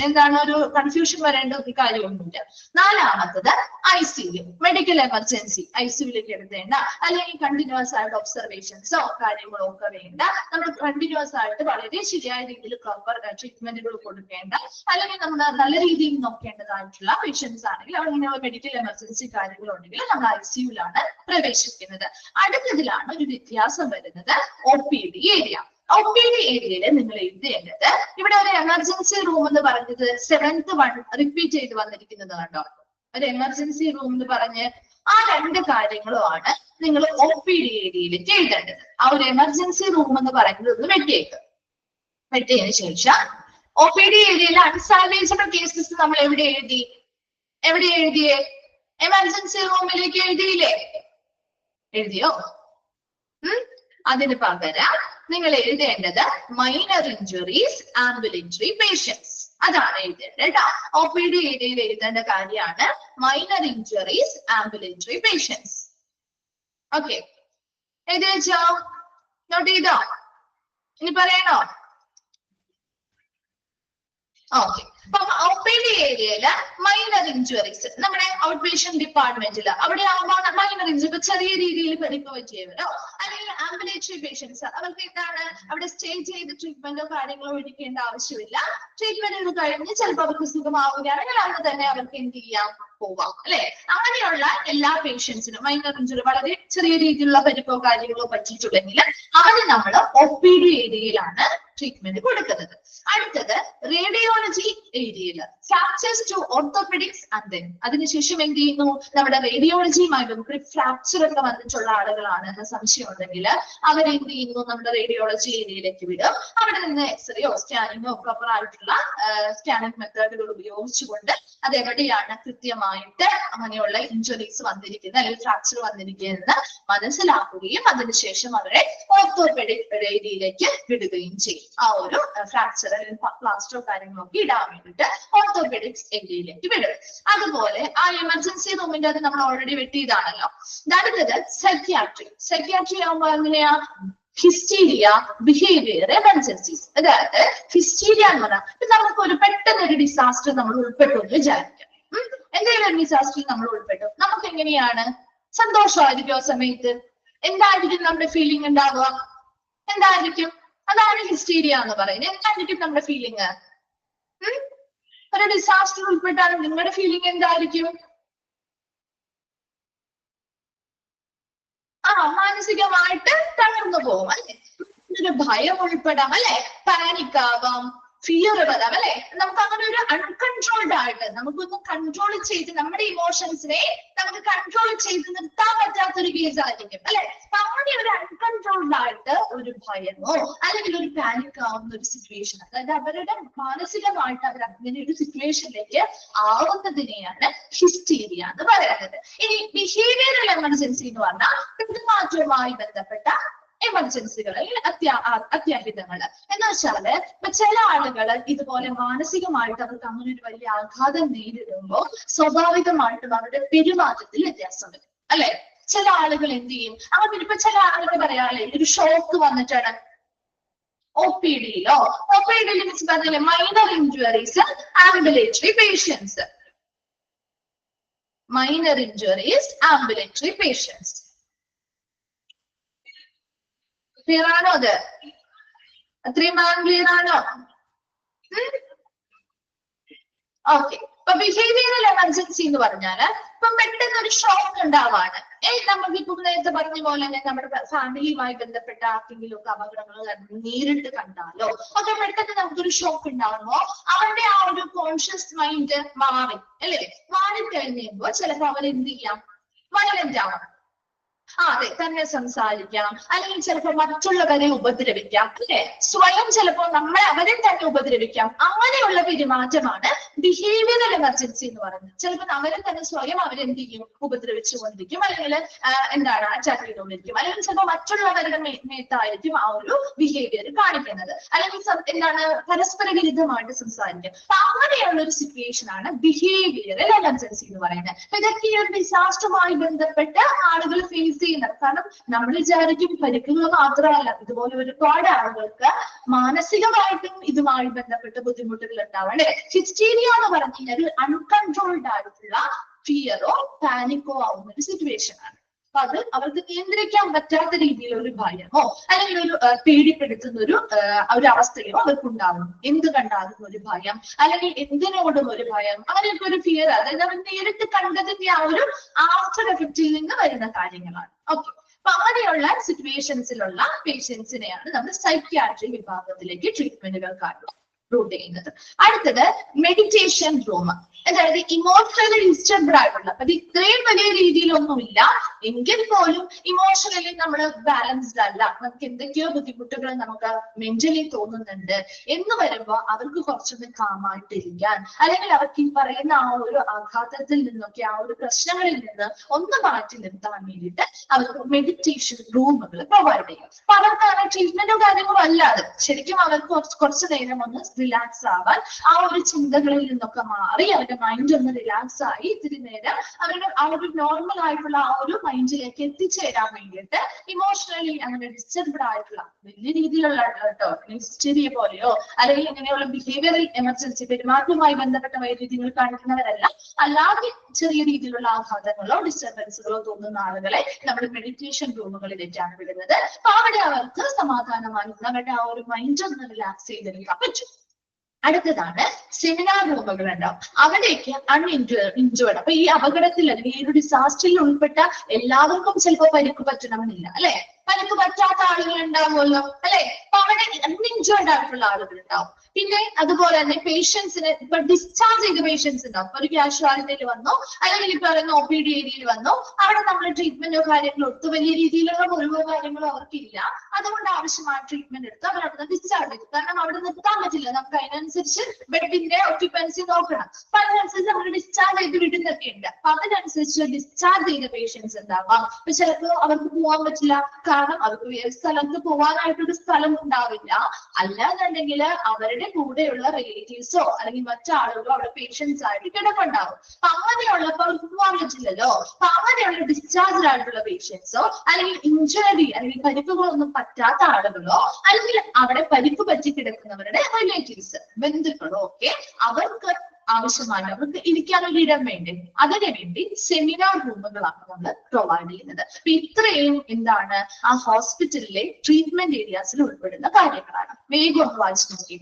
എന്താണ് ഒരു കൺഫ്യൂഷൻ വരേണ്ട ഒരു കാര്യമൊന്നുമില്ല. നാലാമത്തത് ICU, മെഡിക്കൽ എമർജൻസി. ICUലേക്ക് എടുത്തേണ്ട അല്ലെങ്കിൽ കണ്ടിന്യൂസ് ആയിട്ട് ഒബ്സർവേഷൻസോ കാര്യങ്ങളോ ഒക്കെ വേണ്ട, നമ്മൾ കണ്ടിന്യൂസ് ആയിട്ട് വളരെ ശരിയായ രീതിയിൽ പ്രോപ്പർ ട്രീറ്റ്മെന്റുകൾ കൊടുക്കേണ്ട അല്ലെങ്കിൽ നമ്മൾ നല്ല രീതിയിൽ നോക്കേണ്ടതായിട്ടുള്ള പേഷ്യൻസ് ആണെങ്കിൽ അവിടെ മെഡിക്കൽ എമർജൻസി കാര്യങ്ങളുണ്ടെങ്കിൽ നമ്മൾ ICUലാണ് പ്രവേശിക്കുന്നത്. അടുത്തതിലാണ് ഒരു വ്യത്യാസം വരുന്നത് OPD ഏരിയ. OPD ഏരിയയിൽ നിങ്ങൾ എഴുതേണ്ടത് ഇവിടെ ഒരു എമർജൻസി റൂം എന്ന് പറഞ്ഞത് 7th 1 റിപ്പീറ്റ് ചെയ്ത് വന്നിരിക്കുന്നത് കണ്ടോ. ഒരു എമർജൻസി റൂം എന്ന് പറഞ്ഞ് ആ രണ്ട് കാര്യങ്ങളുമാണ് നിങ്ങൾ OPD ഏരിയയിലേക്ക് എഴുതേണ്ടത്. ആ ഒരു എമർജൻസി റൂം എന്ന് പറയുന്നത് ഒന്ന് വെട്ടിയതിനു ശേഷം OPD ഏരിയയിലെ അൺസാൽവേജബിൾ കേസസ് നമ്മൾ എവിടെ എഴുതിയേ? എമർജൻസി റൂമിലേക്ക് എഴുതിയോ? അതിന് പകരം നിങ്ങൾ എഴുതേണ്ടത് മൈനർ ഇഞ്ചുറീസ് ആംബുലൻസറി പേഷ്യൻസ്, അതാണ് എഴുതേണ്ടത് കേട്ടോ. OPD ഏരിയയിൽ എഴുതേണ്ട കാര്യമാണ് മൈനർ ഇഞ്ചുറീസ് ആംബുലൻസറി പേഷ്യൻസ്. ഓക്കെ, എഴുതി വെച്ചോ? നോട്ട് ചെയ്തോ? ഇനി പറയണോ? ഓക്കെ. അപ്പൊ OPD ഏരിയയില് മൈനർ ഇഞ്ചുറീസ് നമ്മുടെ ഔട്ട് പേഷ്യന്റ് ഡിപ്പാർട്ട്മെന്റിൽ അവിടെ ആവുമ്പോൾ മൈനർ ഇഞ്ചുറി ചെറിയ രീതിയിൽ പരിക്ക് പറ്റിയവരോ അല്ലെങ്കിൽ ആംബുലൻസറി പേഷ്യൻസ് അവർക്ക് എന്താണ് അവിടെ സ്റ്റേ ചെയ്ത് ട്രീറ്റ്മെന്റോ കാര്യങ്ങളോ എടുക്കേണ്ട ആവശ്യമില്ല. ട്രീറ്റ്മെന്റ് കഴിഞ്ഞ് ചിലപ്പോൾ അവർക്ക് സുഖമാവുകയാണെങ്കിൽ അന്ന് തന്നെ അവർക്ക് എന്ത് ചെയ്യാം, പോവാം അല്ലെ. അങ്ങനെയുള്ള എല്ലാ പേഷ്യൻസിനും മൈനർ ഇഞ്ചുറി വളരെ ചെറിയ രീതിയിലുള്ള പരിക്കോ കാര്യങ്ങളോ പറ്റിയിട്ടുണ്ടെങ്കിൽ അവന് നമ്മൾ OPD ഏരിയയിലാണ് ട്രീറ്റ്മെന്റ് കൊടുക്കുന്നത്. അടുത്തത് റേഡിയോളജി ഏരിയയിൽ fractures to orthopaedics and then അതിനുശേഷം എന്ത് ചെയ്യുന്നു, നമ്മുടെ റേഡിയോളജിയുമായി ബന്ധപ്പെട്ട് ഫ്രാക്ചർ ഒക്കെ വന്നിട്ടുള്ള ആളുകളാണ് എന്ന സംശയം ഉണ്ടെങ്കിൽ അവരെന്ത് ചെയ്യുന്നു, നമ്മുടെ റേഡിയോളജി ഏരിയയിലേക്ക് വിടും. അവിടെ നിന്ന് എക്സ്റേയോ സ്കാനിങ്ങോ പ്രോപ്പർ ആയിട്ടുള്ള സ്കാനിങ് മെത്തേഡുകൾ ഉപയോഗിച്ചുകൊണ്ട് അത് എവിടെയാണ് കൃത്യമായി ആയിട്ട് അങ്ങനെയുള്ള ഇഞ്ചുറീസ് വന്നിരിക്കുന്ന അല്ലെങ്കിൽ ഫ്രാക്ചർ വന്നിരിക്കുന്ന മനസ്സിലാക്കുകയും അതിനുശേഷം അവരെ ഓർത്തോപെഡിക് ഏരിയയിലേക്ക് വിടുകയും ചെയ്യും. ആ ഒരു ഫ്രാക്ചർ അല്ലെങ്കിൽ പ്ലാസ്റ്ററോ കാര്യങ്ങളൊക്കെ ഇടാൻ വേണ്ടിയിട്ട് ഓർത്തോപെഡിക്സ് ഏരിയയിലേക്ക് വിടും. അതുപോലെ ആ എമർജൻസി റൂമിന്റെ അത് നമ്മൾ ഓൾറെഡി വെട്ടിയതാണല്ലോ. അടുത്തത് സൈക്യാട്രി ആകുമ്പോൾ എങ്ങനെയാ? Hysteria, behaviour emergencies. അതായത് ഹിസ്റ്റീരിയ എന്ന് പറഞ്ഞാൽ നമുക്ക് ഒരു പെട്ടെന്ന് ഒരു ഡിസാസ്റ്റർ നമ്മൾ ഉൾപ്പെട്ടു എന്ന് വിചാരിക്കാം. എന്തെങ്കിലും ഒരു ഡിസാസ്റ്ററിൽ നമ്മൾ ഉൾപ്പെട്ടു, നമുക്ക് എങ്ങനെയാണ്? സന്തോഷമായിരിക്കും ആ സമയത്ത്. എന്തായിരിക്കും നമ്മുടെ ഫീലിംഗ് ഉണ്ടാവുക? എന്തായിരിക്കും? അതാണ് ഹിസ്റ്റീരിയ എന്ന് പറയുന്നത്. എന്തായിരിക്കും നമ്മുടെ ഫീലിംഗ്? ഒരു ഡിസാസ്റ്റർ ഉൾപ്പെട്ടാലും നിങ്ങളുടെ ഫീലിംഗ് എന്തായിരിക്കും? മാനസികമായിട്ട് തളർന്നു പോകും അല്ലെ? ഒരു ഭയം ഉൾപ്പെടാം അല്ലെ? പാനിക് ആവാം, ഫിയർ വരാം അല്ലെ? നമുക്ക് അങ്ങനെ ഒരു അൺകൺട്രോൾഡ് ആയിട്ട് നമുക്കൊന്ന് കൺട്രോൾ ചെയ്ത് നമ്മുടെ ഇമോഷൻസിനെ നമുക്ക് കൺട്രോൾ ചെയ്ത് നിർത്താൻ പറ്റാത്തൊരു കേസ് ആയിരിക്കും അല്ലെ? അപ്പൊ അങ്ങനെ ഒരു അൺകൺട്രോൾഡ് ആയിട്ട് ഒരു ഭയമോ അല്ലെങ്കിൽ ഒരു പാനിക് ആവുന്ന ഒരു സിറ്റുവേഷൻ, അതായത് അവരുടെ മാനസികമായിട്ട് അവർ അങ്ങനെ ഒരു സിറ്റുവേഷനിലേക്ക് ആവുന്നതിനെയാണ് ഹിസ്റ്റീരിയ എന്ന് പറയുന്നത്. ഇനി ബിഹേവിയറൽ എമർജൻസി എന്ന് പറഞ്ഞാൽ പെരുമാറ്റവുമായി ബന്ധപ്പെട്ട എമർജൻസികൾ അത്യാഹിതങ്ങൾ എന്ന് വെച്ചാല് ഇപ്പൊ ചില ആളുകൾ ഇതുപോലെ മാനസികമായിട്ട് അവർക്ക് അങ്ങനെ ഒരു വലിയ ആഘാതം നേരിടുമ്പോൾ സ്വാഭാവികമായിട്ടും അവരുടെ പെരുമാറ്റത്തിൽ വ്യത്യാസം വരും അല്ലെ? ചില ആളുകൾ എന്ത് ചെയ്യും? അങ്ങനെ ഇപ്പൊ ചില ആളുകൾ പറയാല്ലേ ഒരു ഷോക്ക് വന്നിട്ടാണ് ഒപിഡിയിലോ മിസ് പറഞ്ഞില്ലേ minor injuries ambulatory patients, minor injuries ambulatory patients. Clear ആണോ? അത് അത്രയും ക്ലിയർ ആണോ? ഓക്കെ. അപ്പൊ ബിഹേവിയറൽ എമർജൻസി എന്ന് പറഞ്ഞാല് ഇപ്പൊ പെട്ടെന്ന് ഒരു ഷോക്ക് ഉണ്ടാവാണ്. നമുക്കിപ്പോ നേരത്തെ പറഞ്ഞ പോലെ തന്നെ നമ്മുടെ ഫാമിലിയുമായി ബന്ധപ്പെട്ട ആർക്കെങ്കിലും ഒക്കെ അപകടങ്ങൾ നേരിട്ട് കണ്ടാലോ ഒക്കെ പെട്ടെന്ന് നമുക്കൊരു ഷോക്ക് ഉണ്ടാവുമ്പോ അവരുടെ ആ ഒരു കോൺഷ്യസ് മൈൻഡ് മാറി അല്ലേ? മാറിക്കഴിഞ്ഞുമ്പോ ചിലപ്പോ അവരെന്ത് ചെയ്യാം? വയലന്റ് ആവാം. അതെ, തന്നെ സംസാരിക്കാം, അല്ലെങ്കിൽ ചിലപ്പോൾ മറ്റുള്ളവരെ ഉപദ്രവിക്കാം അല്ലെ? സ്വയം ചിലപ്പോൾ അവരെ തന്നെ ഉപദ്രവിക്കാം. അങ്ങനെയുള്ള പെരുമാറ്റമാണ് ബിഹേവിയറൽ എമർജൻസി എന്ന് പറയുന്നത്. ചിലപ്പോൾ അവരെ തന്നെ സ്വയം അവരെന്ത് ചെയ്യും? ഉപദ്രവിച്ചുകൊണ്ടിരിക്കും, അല്ലെങ്കിൽ അറ്റാക്ക് ചെയ്തുകൊണ്ടിരിക്കും, അല്ലെങ്കിൽ ചിലപ്പോൾ മറ്റുള്ളവരുടെ മേത്തായിരിക്കും ആ ഒരു ബിഹേവിയർ കാണിക്കുന്നത്, അല്ലെങ്കിൽ പരസ്പര വിരുദ്ധമായിട്ട് സംസാരിക്കും. അപ്പൊ അങ്ങനെയുള്ള ഒരു സിറ്റുവേഷൻ ആണ് ബിഹേവിയറൽ എമർജൻസി എന്ന് പറയുന്നത്. ഇതൊക്കെ ഈ ഒരു ഡിസാസ്റ്ററുമായി ബന്ധപ്പെട്ട് ആളുകൾ ഫേസ് ചെയ്യുന്നത്. കാരണം നമ്മൾ വിചാരിക്കും പരിക്കുകൾ മാത്രമല്ല, ഇതുപോലെ ഒരുപാട് ആളുകൾക്ക് മാനസികമായിട്ടും ഇതുമായി ബന്ധപ്പെട്ട് ബുദ്ധിമുട്ടുകൾ ഉണ്ടാവും അല്ലെ? ഹിസ്റ്റീരിയ എന്ന് പറഞ്ഞു കഴിഞ്ഞാൽ അൺകൺട്രോൾഡ് ആയിട്ടുള്ള ഫിയറോ പാനിക്കോ ആവുന്ന ഒരു സിറ്റുവേഷൻ ആണ്. അപ്പൊ അത് അവർക്ക് നിയന്ത്രിക്കാൻ പറ്റാത്ത രീതിയിലുള്ള ഒരു ഭയമോ അല്ലെങ്കിൽ ഒരു പേടിപ്പെടുത്തുന്ന ഒരു അവസ്ഥയോ അവർക്കുണ്ടാവും. എന്ത് കണ്ടാലും ഒരു ഭയം, അല്ലെങ്കിൽ എന്തിനോടും ഒരു ഭയം, അങ്ങനെയൊക്കെ ഒരു ഫിയർ, അതായത് അവർ നേരിട്ട് കണ്ടതിന്റെ ആ ഒരു ആഫ്റ്റർ എഫക്റ്റിൽ നിന്ന് വരുന്ന കാര്യങ്ങളാണ്. ഓക്കെ. അപ്പൊ അങ്ങനെയുള്ള സിറ്റുവേഷൻസിലുള്ള പേഷ്യൻസിനെയാണ് നമ്മൾ സൈക്യാട്രി വിഭാഗത്തിലേക്ക് ട്രീറ്റ്മെന്റുകൾക്കായിട്ട് റൂട്ട് ചെയ്യുന്നത്. അടുത്തത് മെഡിറ്റേഷൻ റൂം, അതായത് ഇമോഷണലി ഡിസ്റ്റർബ്ഡ് ആയിട്ടുള്ള, അത് ഇത്രയും വലിയ രീതിയിലൊന്നുമില്ല എങ്കിൽ പോലും ഇമോഷണലി നമ്മൾ ബാലൻസ്ഡ് അല്ല, നമുക്ക് എന്തൊക്കെയോ ബുദ്ധിമുട്ടുകൾ നമുക്ക് മെന്റലി തോന്നുന്നുണ്ട് എന്ന് വരുമ്പോൾ അവർക്ക് കുറച്ചൊന്ന് കാമായിട്ടിരിക്കാൻ, അല്ലെങ്കിൽ അവർക്ക് ഈ പറയുന്ന ആ ഒരു ആഘാതത്തിൽ നിന്നൊക്കെ ആ ഒരു പ്രശ്നങ്ങളിൽ നിന്ന് ഒന്ന് മാറ്റി നിർത്താൻ വേണ്ടിയിട്ട് അവർക്ക് മെഡിറ്റേഷൻ റൂമുകൾ പ്രൊവൈഡ് ചെയ്യും. അപ്പൊ അവർക്ക് അങ്ങനെ ട്രീറ്റ്മെന്റോ കാര്യങ്ങളോ അല്ലാതെ ശരിക്കും അവർക്ക് കുറച്ചു നേരം ഒന്ന് റിലാക്സ് ആവാൻ, ആ ഒരു ചിന്തകളിൽ നിന്നൊക്കെ മാറി അവരുടെ മൈൻഡ് ഒന്ന് റിലാക്സ് ആയി ഇത്തിരി നേരം അവരുടെ ആ ഒരു നോർമൽ ആയിട്ടുള്ള ആ ഒരു മൈൻഡിലേക്ക് എത്തിച്ചേരാൻ വേണ്ടിയിട്ട് ഇമോഷണലി അങ്ങനെ ഡിസ്റ്റർബ്ഡ് ആയിട്ടുള്ള വലിയ രീതിയിലുള്ള കേട്ടോ ഹിസ്റ്റീരിയ പോലെയോ അല്ലെങ്കിൽ ഇങ്ങനെയുള്ള ബിഹേവിയറൽ എമർജൻസി പെരുമാറ്റവുമായി ബന്ധപ്പെട്ട വൈരുദ്ധ്യങ്ങൾ കാണിക്കുന്നവരല്ല, അല്ലാതെ ചെറിയ രീതിയിലുള്ള ആഘാതങ്ങളോ ഡിസ്റ്റർബൻസുകളോ തോന്നുന്ന ആളുകളെ നമ്മൾ മെഡിറ്റേഷൻ റൂമുകളിലേക്കാണ് വിടുന്നത്. അപ്പൊ അവിടെ അവർക്ക് സമാധാനമായി അവരുടെ ആ ഒരു മൈൻഡ് ഒന്ന് റിലാക്സ് ചെയ്തെടുക്കാൻ പറ്റും. അടുത്തതാണ് സെമിനാർ റൂമുകൾ ഉണ്ടാവും. അവിടേക്ക് ഇഞ്ചേർഡ്, അപ്പൊ ഈ അപകടത്തിൽ അല്ലെങ്കിൽ ഈ ഒരു ഡിസാസ്റ്ററിൽ ഉൾപ്പെട്ട എല്ലാവർക്കും ചിലപ്പോൾ പരിക്ക് പറ്റണമെന്നില്ല അല്ലെ? പനിക്ക് പറ്റാത്ത ആളുകൾ ഉണ്ടാവുമല്ലോ അല്ലെ. അപ്പൊ അവിടെ അൺഇൻജേർഡ് ആയിട്ടുള്ള ആളുകൾ ഉണ്ടാവും. പിന്നെ അതുപോലെ തന്നെ പേഷ്യൻസിന് ഇപ്പൊ ഡിസ്ചാർജ് ചെയ്ത പേഷ്യൻസ് ഉണ്ടാവും. ഒരു കാഷ്വാലിറ്റിയിൽ വന്നു അല്ലെങ്കിൽ ഇപ്പൊ പറയുന്ന OPD ഏരിയയിൽ വന്നു, അവിടെ നമ്മൾ ട്രീറ്റ്മെന്റോ കാര്യങ്ങളോ എടുത്ത് വലിയ രീതിയിലുള്ള മുറിവോ കാര്യങ്ങളോ അവർക്കില്ല, അതുകൊണ്ട് ആവശ്യമായ ട്രീറ്റ്മെന്റ് എടുത്ത് അവർ അവിടെ ഡിസ്ചാർജ് ചെയ്തു. കാരണം അവിടെ നിർത്താൻ പറ്റില്ല, നമുക്ക് അതിനനുസരിച്ച് ബെഡിന്റെ ഒക്യുപ്പൻസി നോക്കണം. അപ്പൊ അതിനനുസരിച്ച് നമ്മൾ ഡിസ്ചാർജ് ചെയ്ത് വിടുന്നൊക്കെ ഉണ്ട്. അപ്പൊ അതിനനുസരിച്ച് ഡിസ്ചാർജ് ചെയ്ത പേഷ്യൻസ് ഉണ്ടാവാം. അപ്പൊ ചിലപ്പോൾ അവർക്ക് പോകാൻ പറ്റില്ല, കാരണം അവർക്ക് വേറെ സ്ഥലത്ത് പോകാനായിട്ടൊരു സ്ഥലം ഉണ്ടാവില്ല. അല്ലാന്നുണ്ടെങ്കിൽ അവരുടെ കൂടെയുള്ള റിലേറ്റീവ്സോ അല്ലെങ്കിൽ മറ്റാളുകളോ അവിടെ പേഷ്യൻസ് ആയിട്ട് കിടപ്പുണ്ടാവും. അപ്പൊ അങ്ങനെയുള്ളപ്പോൾ അവർക്ക് പോകാൻ പറ്റില്ലല്ലോ. അപ്പൊ അങ്ങനെയുള്ള ഡിസ്ചാർജ് ആയിട്ടുള്ള പേഷ്യൻസോ അല്ലെങ്കിൽ ഇഞ്ചുറി അല്ലെങ്കിൽ പരിക്കുകളൊന്നും പറ്റാത്ത ആളുകളോ അല്ലെങ്കിൽ അവിടെ പരിക്ക് പറ്റി കിടക്കുന്നവരുടെ റിലേറ്റീവ്സ് ബന്ധുക്കളോ ഒക്കെ അവർക്ക് ആവശ്യമാണ്, അവർക്ക് ഇരിക്കാനൊരു ഇടം വേണ്ടി, അതിനു വേണ്ടി സെമിനാർ റൂമുകളാണ് നമ്മൾ പ്രൊവൈഡ് ചെയ്യുന്നത്. അപ്പൊ ഇത്രയും എന്താണ് ആ ഹോസ്പിറ്റലിലെ ട്രീറ്റ്മെന്റ് ഏരിയാസിൽ ഉൾപ്പെടുന്ന കാര്യങ്ങളാണ്. വേഗം ഒന്ന് വായിച്ചു നോക്കി.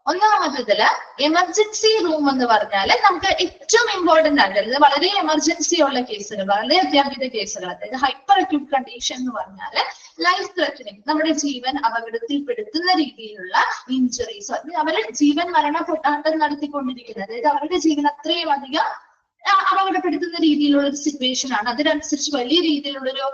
ഒന്നാമത്തതില് എമർജൻസി റൂം എന്ന് പറഞ്ഞാല് നമുക്ക് ഏറ്റവും ഇമ്പോർട്ടന്റ് ആയിട്ടുള്ളത് വളരെ എമർജൻസി ഉള്ള കേസുകൾ, വളരെ അത്യാഹിത കേസുകൾ, അതായത് ഹൈപ്പർ അക്യൂട്ട് കണ്ടീഷൻ എന്ന് പറഞ്ഞാല് ലൈഫ് ത്രെറ്റനിങ്, നമ്മുടെ ജീവൻ അപകടത്തിൽപ്പെടുത്തുന്ന രീതിയിലുള്ള ഇഞ്ചുറീസ്, അവരുടെ ജീവൻ മരണപ്പെട്ടാട്ടം നടത്തിക്കൊണ്ടിരിക്കുന്നത്, അതായത് അവരുടെ ജീവൻ അത്രയും അധികം അപകടപ്പെടുത്തുന്ന രീതിയിലുള്ള ഒരു സിറ്റുവേഷൻ ആണ്. അതിനനുസരിച്ച് വലിയ രീതിയിലുള്ളൊരു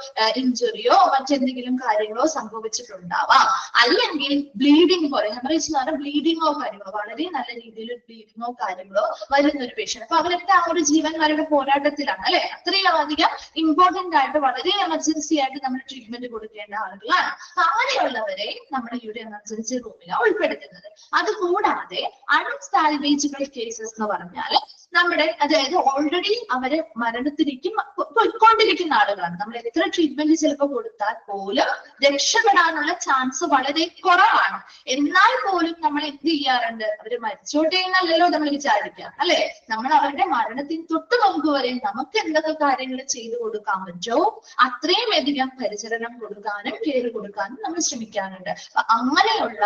ഇഞ്ചുറിയോ മറ്റെന്തെങ്കിലും കാര്യങ്ങളോ സംഭവിച്ചിട്ടുണ്ടാവാം. അല്ലെങ്കിൽ ബ്ലീഡിങ് പോലെ ഹെമറേജ് എന്ന് പറഞ്ഞാൽ ബ്ലീഡിങ്ങോ കാര്യങ്ങളോ, വളരെ നല്ല രീതിയിൽ ബ്ലീഡിങ്ങോ കാര്യങ്ങളോ വരുന്ന ഒരു പേഷ്യന്റ്. അപ്പൊ അവരൊക്കെ ആ ഒരു ജീവൻ മരണ പോരാട്ടത്തിലാണ് അല്ലെ. അത്രയും അധികം ഇമ്പോർട്ടന്റ് ആയിട്ട് വളരെ എമർജൻസി ആയിട്ട് നമ്മൾ ട്രീറ്റ്മെന്റ് കൊടുക്കേണ്ട ആളുകളാണ്. അങ്ങനെയുള്ളവരെ നമ്മുടെ ഈ ഒരു എമർജൻസി റൂമിലാണ് ഉൾപ്പെടുത്തുന്നത്. അതുകൂടാതെ അൺസാൽവേജബിൾ കേസസ് എന്ന് പറഞ്ഞാൽ നമ്മുടെ, അതായത് ഓൾറെഡി അവര് മരണത്തിലേക്ക് പോയിക്കൊണ്ടിരിക്കുന്ന ആളുകളാണ്. നമ്മൾ എത്ര ട്രീറ്റ്മെന്റ് ചിലപ്പോൾ കൊടുത്താൽ പോലും രക്ഷപ്പെടാനുള്ള ചാൻസ് വളരെ കുറവാണ്. എന്നാൽ പോലും നമ്മൾ എന്ത് ചെയ്യാറുണ്ട്, അവര് മരിച്ചോട്ടെ എന്നല്ലല്ലോ നമ്മൾ വിചാരിക്കുക അല്ലെ. നമ്മൾ അവരുടെ മരണത്തിന് തൊട്ട് മുമ്പ് വരെ നമുക്ക് എന്തൊക്കെ കാര്യങ്ങൾ ചെയ്തു കൊടുക്കാൻ പറ്റുമോ അത്രയും അധികം പരിചരണം കൊടുക്കാനും കെയർ കൊടുക്കാനും നമ്മൾ ശ്രമിക്കാറുണ്ട്. അങ്ങനെയുള്ള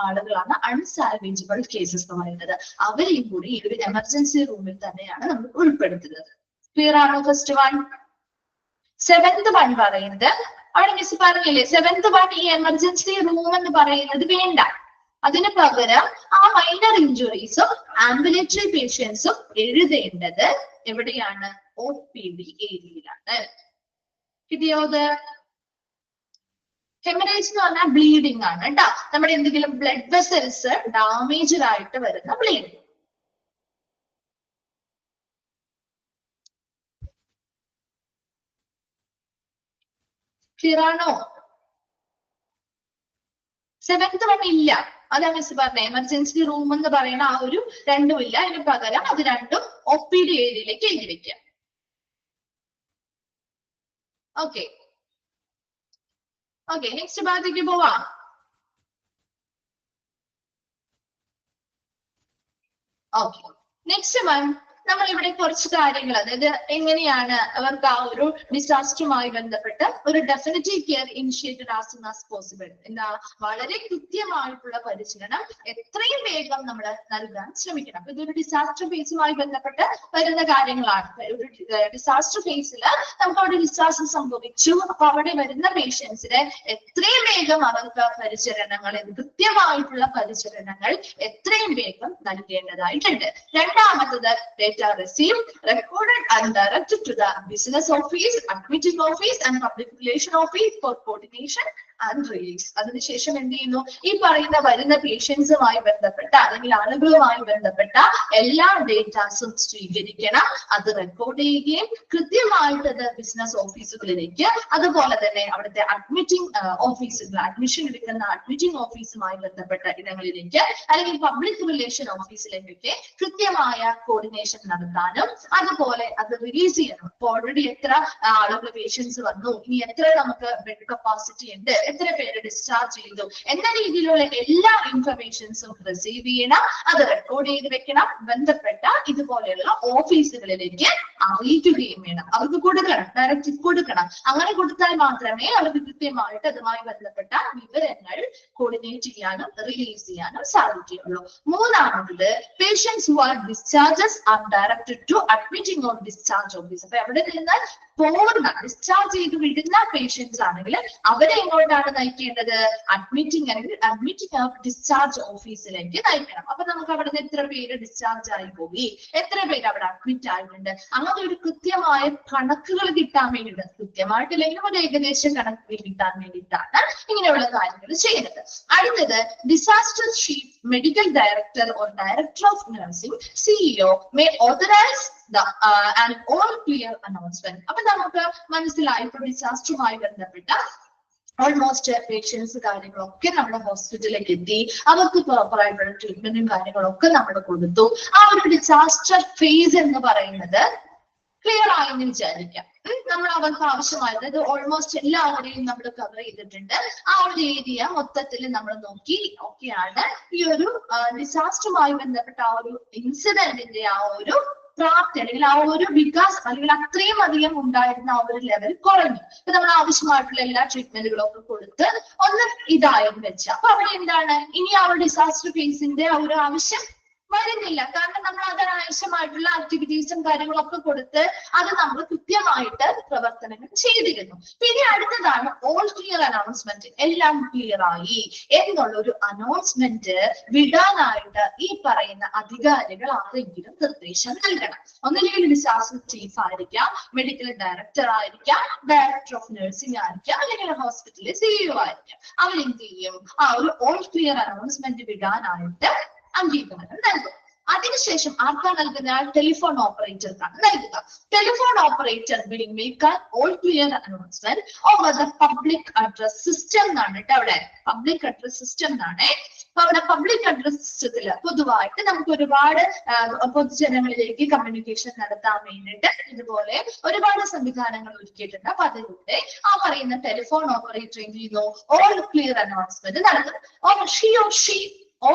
ആളുകളാണ് അൺസാൽവേജബിൾ കേസസ് എന്ന് പറയുന്നത്. അവരെയും കൂടി ഈ ഒരു എമർജൻസി റൂമിൽ തന്നെയാണ് നമ്മൾ ഉൾപ്പെടുത്തുന്നത്. ക്ലിയർ ആണോ? First one. സെവൻത് വൺ പറയുന്നത്, അവിടെ മിസ് പറഞ്ഞില്ലേ, സെവൻത് വൺ ഈ എമർജൻസി റൂം എന്ന് പറയുന്നത് വേണ്ട. അതിന് പകരം ആ മൈനർ ഇഞ്ചുറീസും ആംബുലേറ്ററി പേഷ്യൻസും എഴുതേണ്ടത് എവിടെയാണ്? OPD ഏരിയയിലാണ്. കിട്ടിയോത്? ഹെമറേജ് എന്ന് പറഞ്ഞാൽ ബ്ലീഡിംഗ് ആണ് കേട്ടോ. നമ്മുടെ എന്തെങ്കിലും ബ്ലഡ് വെസൽസ് ഡാമേജ് ആയിട്ട് വരുന്ന ബ്ലീഡിംഗ്. ക്ലിയർ ആണോ? സെവൻത് വൺ ഇല്ല, അതാ മിസ് പറഞ്ഞ എമർജൻസി റൂം എന്ന് പറയുന്ന ആ ഒരു രണ്ടും ഇല്ല. അതിന് പകരം അത് രണ്ടും OPD ഏരിയയിലേക്ക് എഴുതി വെക്കാം. ഓക്കെ ഓക്കെ, നെക്സ്റ്റ് ഭാഗത്തേക്ക് പോവാം. ഓക്കെ, നെക്സ്റ്റ് വൺ നമ്മൾ ഇവിടെ കുറച്ച് കാര്യങ്ങൾ, അതായത് എങ്ങനെയാണ് അവർക്ക് ആ ഒരു ഡിസാസ്റ്ററുമായി ബന്ധപ്പെട്ട് ഒരു definitive care initiated as soon as possible, എന്താ വളരെ കൃത്യമായിട്ടുള്ള പരിചരണം എത്രയും വേഗം നമ്മൾ നൽകാൻ ശ്രമിക്കണം. ഇതൊരു ഡിസാസ്റ്റർ ഫേസുമായി ബന്ധപ്പെട്ട് വരുന്ന കാര്യങ്ങളാണ്. ഒരു ഡിസാസ്റ്റർ ഫേസിൽ നമുക്ക് അവിടെ ഡിസാസ്റ്റർ സംഭവിച്ചു, അപ്പൊ അവിടെ വരുന്ന പേഷ്യൻസിന് എത്രയും വേഗം അവർക്ക് പരിചരണങ്ങൾ, കൃത്യമായിട്ടുള്ള പരിചരണങ്ങൾ എത്രയും വേഗം നൽകേണ്ടതായിട്ടുണ്ട്. രണ്ടാമത്തത് data received, recorded and directed to the business office, admitting office and public relation office for coordination and release. അതിനുശേഷം എന്ത് ചെയ്യുന്നു? ഈ പറയുന്ന വരുന്ന പേഷ്യൻസുമായി ബന്ധപ്പെട്ട അല്ലെങ്കിൽ ആളുകളുമായി ബന്ധപ്പെട്ട എല്ലാ ഡേറ്റാസും സ്വീകരിക്കണം, അത് റെക്കോർഡ് ചെയ്യുകയും കൃത്യമായിട്ട് അത് ബിസിനസ് ഓഫീസുകളിലേക്ക്, അതുപോലെ തന്നെ അവിടുത്തെ അഡ്മിറ്റിംഗ് ഓഫീസുകൾ, അഡ്മിഷൻ എടുക്കുന്ന അഡ്മിറ്റിംഗ് ഓഫീസുമായി ബന്ധപ്പെട്ട ഇടങ്ങളിലേക്ക് അല്ലെങ്കിൽ പബ്ലിക് റിലേഷൻ ഓഫീസിലേക്കൊക്കെ കൃത്യമായ കോർഡിനേഷൻ നടത്താനും അതുപോലെ അത് റിലീസ് ചെയ്യണം. ഇപ്പൊ ഓൾറെഡി എത്ര ആളുകൾ പേഷ്യൻസ് വന്നു, ഇനി എത്ര നമുക്ക് ബെഡ് കപ്പാസിറ്റി ഉണ്ട് എത്ര പേര് ഡിസ്ചാർജ് ചെയ്തു എന്ന രീതിയിലുള്ള എല്ലാ ഇൻഫർമേഷൻസും റിസീവ് ചെയ്യണം, അത് റെക്കോർഡ് ചെയ്ത് വെക്കണം, ബന്ധപ്പെട്ട ഇതുപോലെയുള്ള ഓഫീസുകളിലേക്ക് അറിയിക്കുകയും വേണം. അവർക്ക് കൊടുക്കണം, ഡയറക്റ്റ് കൊടുക്കണം. അങ്ങനെ കൊടുത്താൽ മാത്രമേ അവർക്ക് കൃത്യമായിട്ട് അതുമായി ബന്ധപ്പെട്ട വിവരങ്ങൾ കോർഡിനേറ്റ് ചെയ്യാനും റിലീസ് ചെയ്യാനും സാധിക്കുകയുള്ളൂ. മൂന്നാമത് patients who are discharges are directed to admitting on discharge office. അപ്പൊ എവിടെ നിന്ന് പോകുന്ന ഡിസ്ചാർജ് ചെയ്ത് വിടുന്ന പേഷ്യൻസ് ആണെങ്കിൽ അവരെ എങ്ങോട്ടാണ് നയിക്കേണ്ടത്? അഡ്മിറ്റിംഗ് അല്ലെങ്കിൽ അഡ്മിറ്റിംഗ് ഓഫ് ഡിസ്ചാർജ് ഓഫീസിലേക്ക് നയിക്കണം. അപ്പൊ നമുക്ക് അവിടെ നിന്ന് എത്ര പേര് ഡിസ്ചാർജ് ആയി പോയി, എത്ര പേര് അവിടെ അഡ്മിറ്റ് ആയിട്ടുണ്ട്, അങ്ങനെ ഒരു കൃത്യമായ കണക്കുകൾ കിട്ടാൻ വേണ്ടിയിട്ട്, കൃത്യമായിട്ടില്ലെങ്കിലും ഒരു ഏകദേശ കണക്കുകൾ കിട്ടാൻ വേണ്ടിയിട്ടാണ് ഇങ്ങനെയുള്ള കാര്യങ്ങൾ ചെയ്യുന്നത്. അടുത്തത് disaster chief medical director or director of nursing CEO may authorise an all clear announcement. അപ്പൊ നമുക്ക് മനസ്സിലായി ഇപ്പോൾ ഡിസാസ്റ്ററുമായി ബന്ധപ്പെട്ട ഓൾമോസ്റ്റ് പേഷ്യൻസ് കാര്യങ്ങളൊക്കെ നമ്മുടെ ഹോസ്പിറ്റലിലേക്ക് എത്തി, അവർക്ക് പ്രോപ്പർ ആയിട്ടുള്ള ട്രീറ്റ്മെന്റും കാര്യങ്ങളൊക്കെ നമ്മൾ കൊടുത്തു. ആ ഒരു ഡിസാസ്റ്റർ ഫേസ് എന്ന് പറയുന്നത് ക്ലിയർ ആയെന്ന് വിചാരിക്കാം. നമ്മൾ അവർക്ക് ആവശ്യമായത് ഇത് ഓൾമോസ്റ്റ് എല്ലാവരെയും നമ്മൾ കവർ ചെയ്തിട്ടുണ്ട്. ആ ഒരു ഏരിയ മൊത്തത്തിൽ നമ്മൾ നോക്കി ഒക്കെയാണ് ഈ ഒരു ഡിസാസ്റ്ററുമായി ബന്ധപ്പെട്ട ആ ഒരു ഇൻസിഡന്റിന്റെ ആ ഒരു പ്രാപ്തി അല്ലെങ്കിൽ ആ ഒരു വികാസം അല്ലെങ്കിൽ അത്രയും അധികം ഉണ്ടായിരുന്ന ആ ഒരു ലെവൽ കുറഞ്ഞു. ഇപ്പൊ നമ്മൾ ആവശ്യമായിട്ടുള്ള എല്ലാ ട്രീറ്റ്മെന്റുകളും ഒക്കെ കൊടുത്ത് ഒന്ന് ഇതായെന്ന് വെച്ചാൽ അപ്പൊ അവിടെ എന്താണ് ഇനി ആ ഒരു ഡിസാസ്റ്റർ ഫേസിന്റെ ആ ഒരു ആവശ്യം വരുന്നില്ല. കാരണം നമ്മൾ അതിനാവശ്യമായിട്ടുള്ള ആക്ടിവിറ്റീസും കാര്യങ്ങളൊക്കെ കൊടുത്ത് അത് നമ്മൾ കൃത്യമായിട്ട് പ്രവർത്തനങ്ങൾ ചെയ്തിരുന്നു. പിന്നെ അടുത്തതാണ് ഓൾ ക്ലിയർ അനൗൺസ്മെന്റ്. എല്ലാം ക്ലിയർ ആയി എന്നുള്ള ഒരു അനൗൺസ്മെന്റ് വിടാനായിട്ട് ഈ പറയുന്ന അധികാരികൾ ആരെങ്കിലും നിർദ്ദേശം നൽകണം. ഒന്നില്ലെങ്കിൽ ഡിസാസ്റ്റർ ചീഫ് ആയിരിക്കാം, മെഡിക്കൽ ഡയറക്ടർ ആയിരിക്കാം, ഡയറക്ടർ ഓഫ് നഴ്സിംഗ് ആയിരിക്കാം, അല്ലെങ്കിൽ ഹോസ്പിറ്റലിലെ CEO ആയിരിക്കാം. അവരെന്ത് ചെയ്യും? ആ ഒരു ഓൾ ക്ലിയർ അനൗൺസ്മെന്റ് വിടാനായിട്ട് അംഗീകാരം നൽകും. അതിനുശേഷം ആർക്കാണ് നൽകുന്ന? ടെലിഫോൺ ഓപ്പറേറ്റർക്കാണ് നൽകുക. Telephone operator will make all clear announcement over the public address system എന്നാണ് കേട്ടോ. അവിടെ പബ്ലിക് അഡ്രസ് സിസ്റ്റം എന്നാണ്. അപ്പൊ അവിടെ പബ്ലിക് അഡ്രസ് സിസ്റ്റത്തില് പൊതുവായിട്ട് നമുക്ക് ഒരുപാട് പൊതുജനങ്ങളിലേക്ക് കമ്മ്യൂണിക്കേഷൻ നടത്താൻ വേണ്ടിയിട്ട് ഇതുപോലെ ഒരുപാട് സംവിധാനങ്ങൾ ഒരുക്കിയിട്ടുണ്ട്. അപ്പൊ അതിലൂടെ ആ പറയുന്ന ടെലിഫോൺ ഓപ്പറേറ്റർ എന്ത് ചെയ്യുന്നു? ഓൾ ക്ലിയർ അനൗൺസ്മെന്റ് നടത്തുന്നു. അവിടെ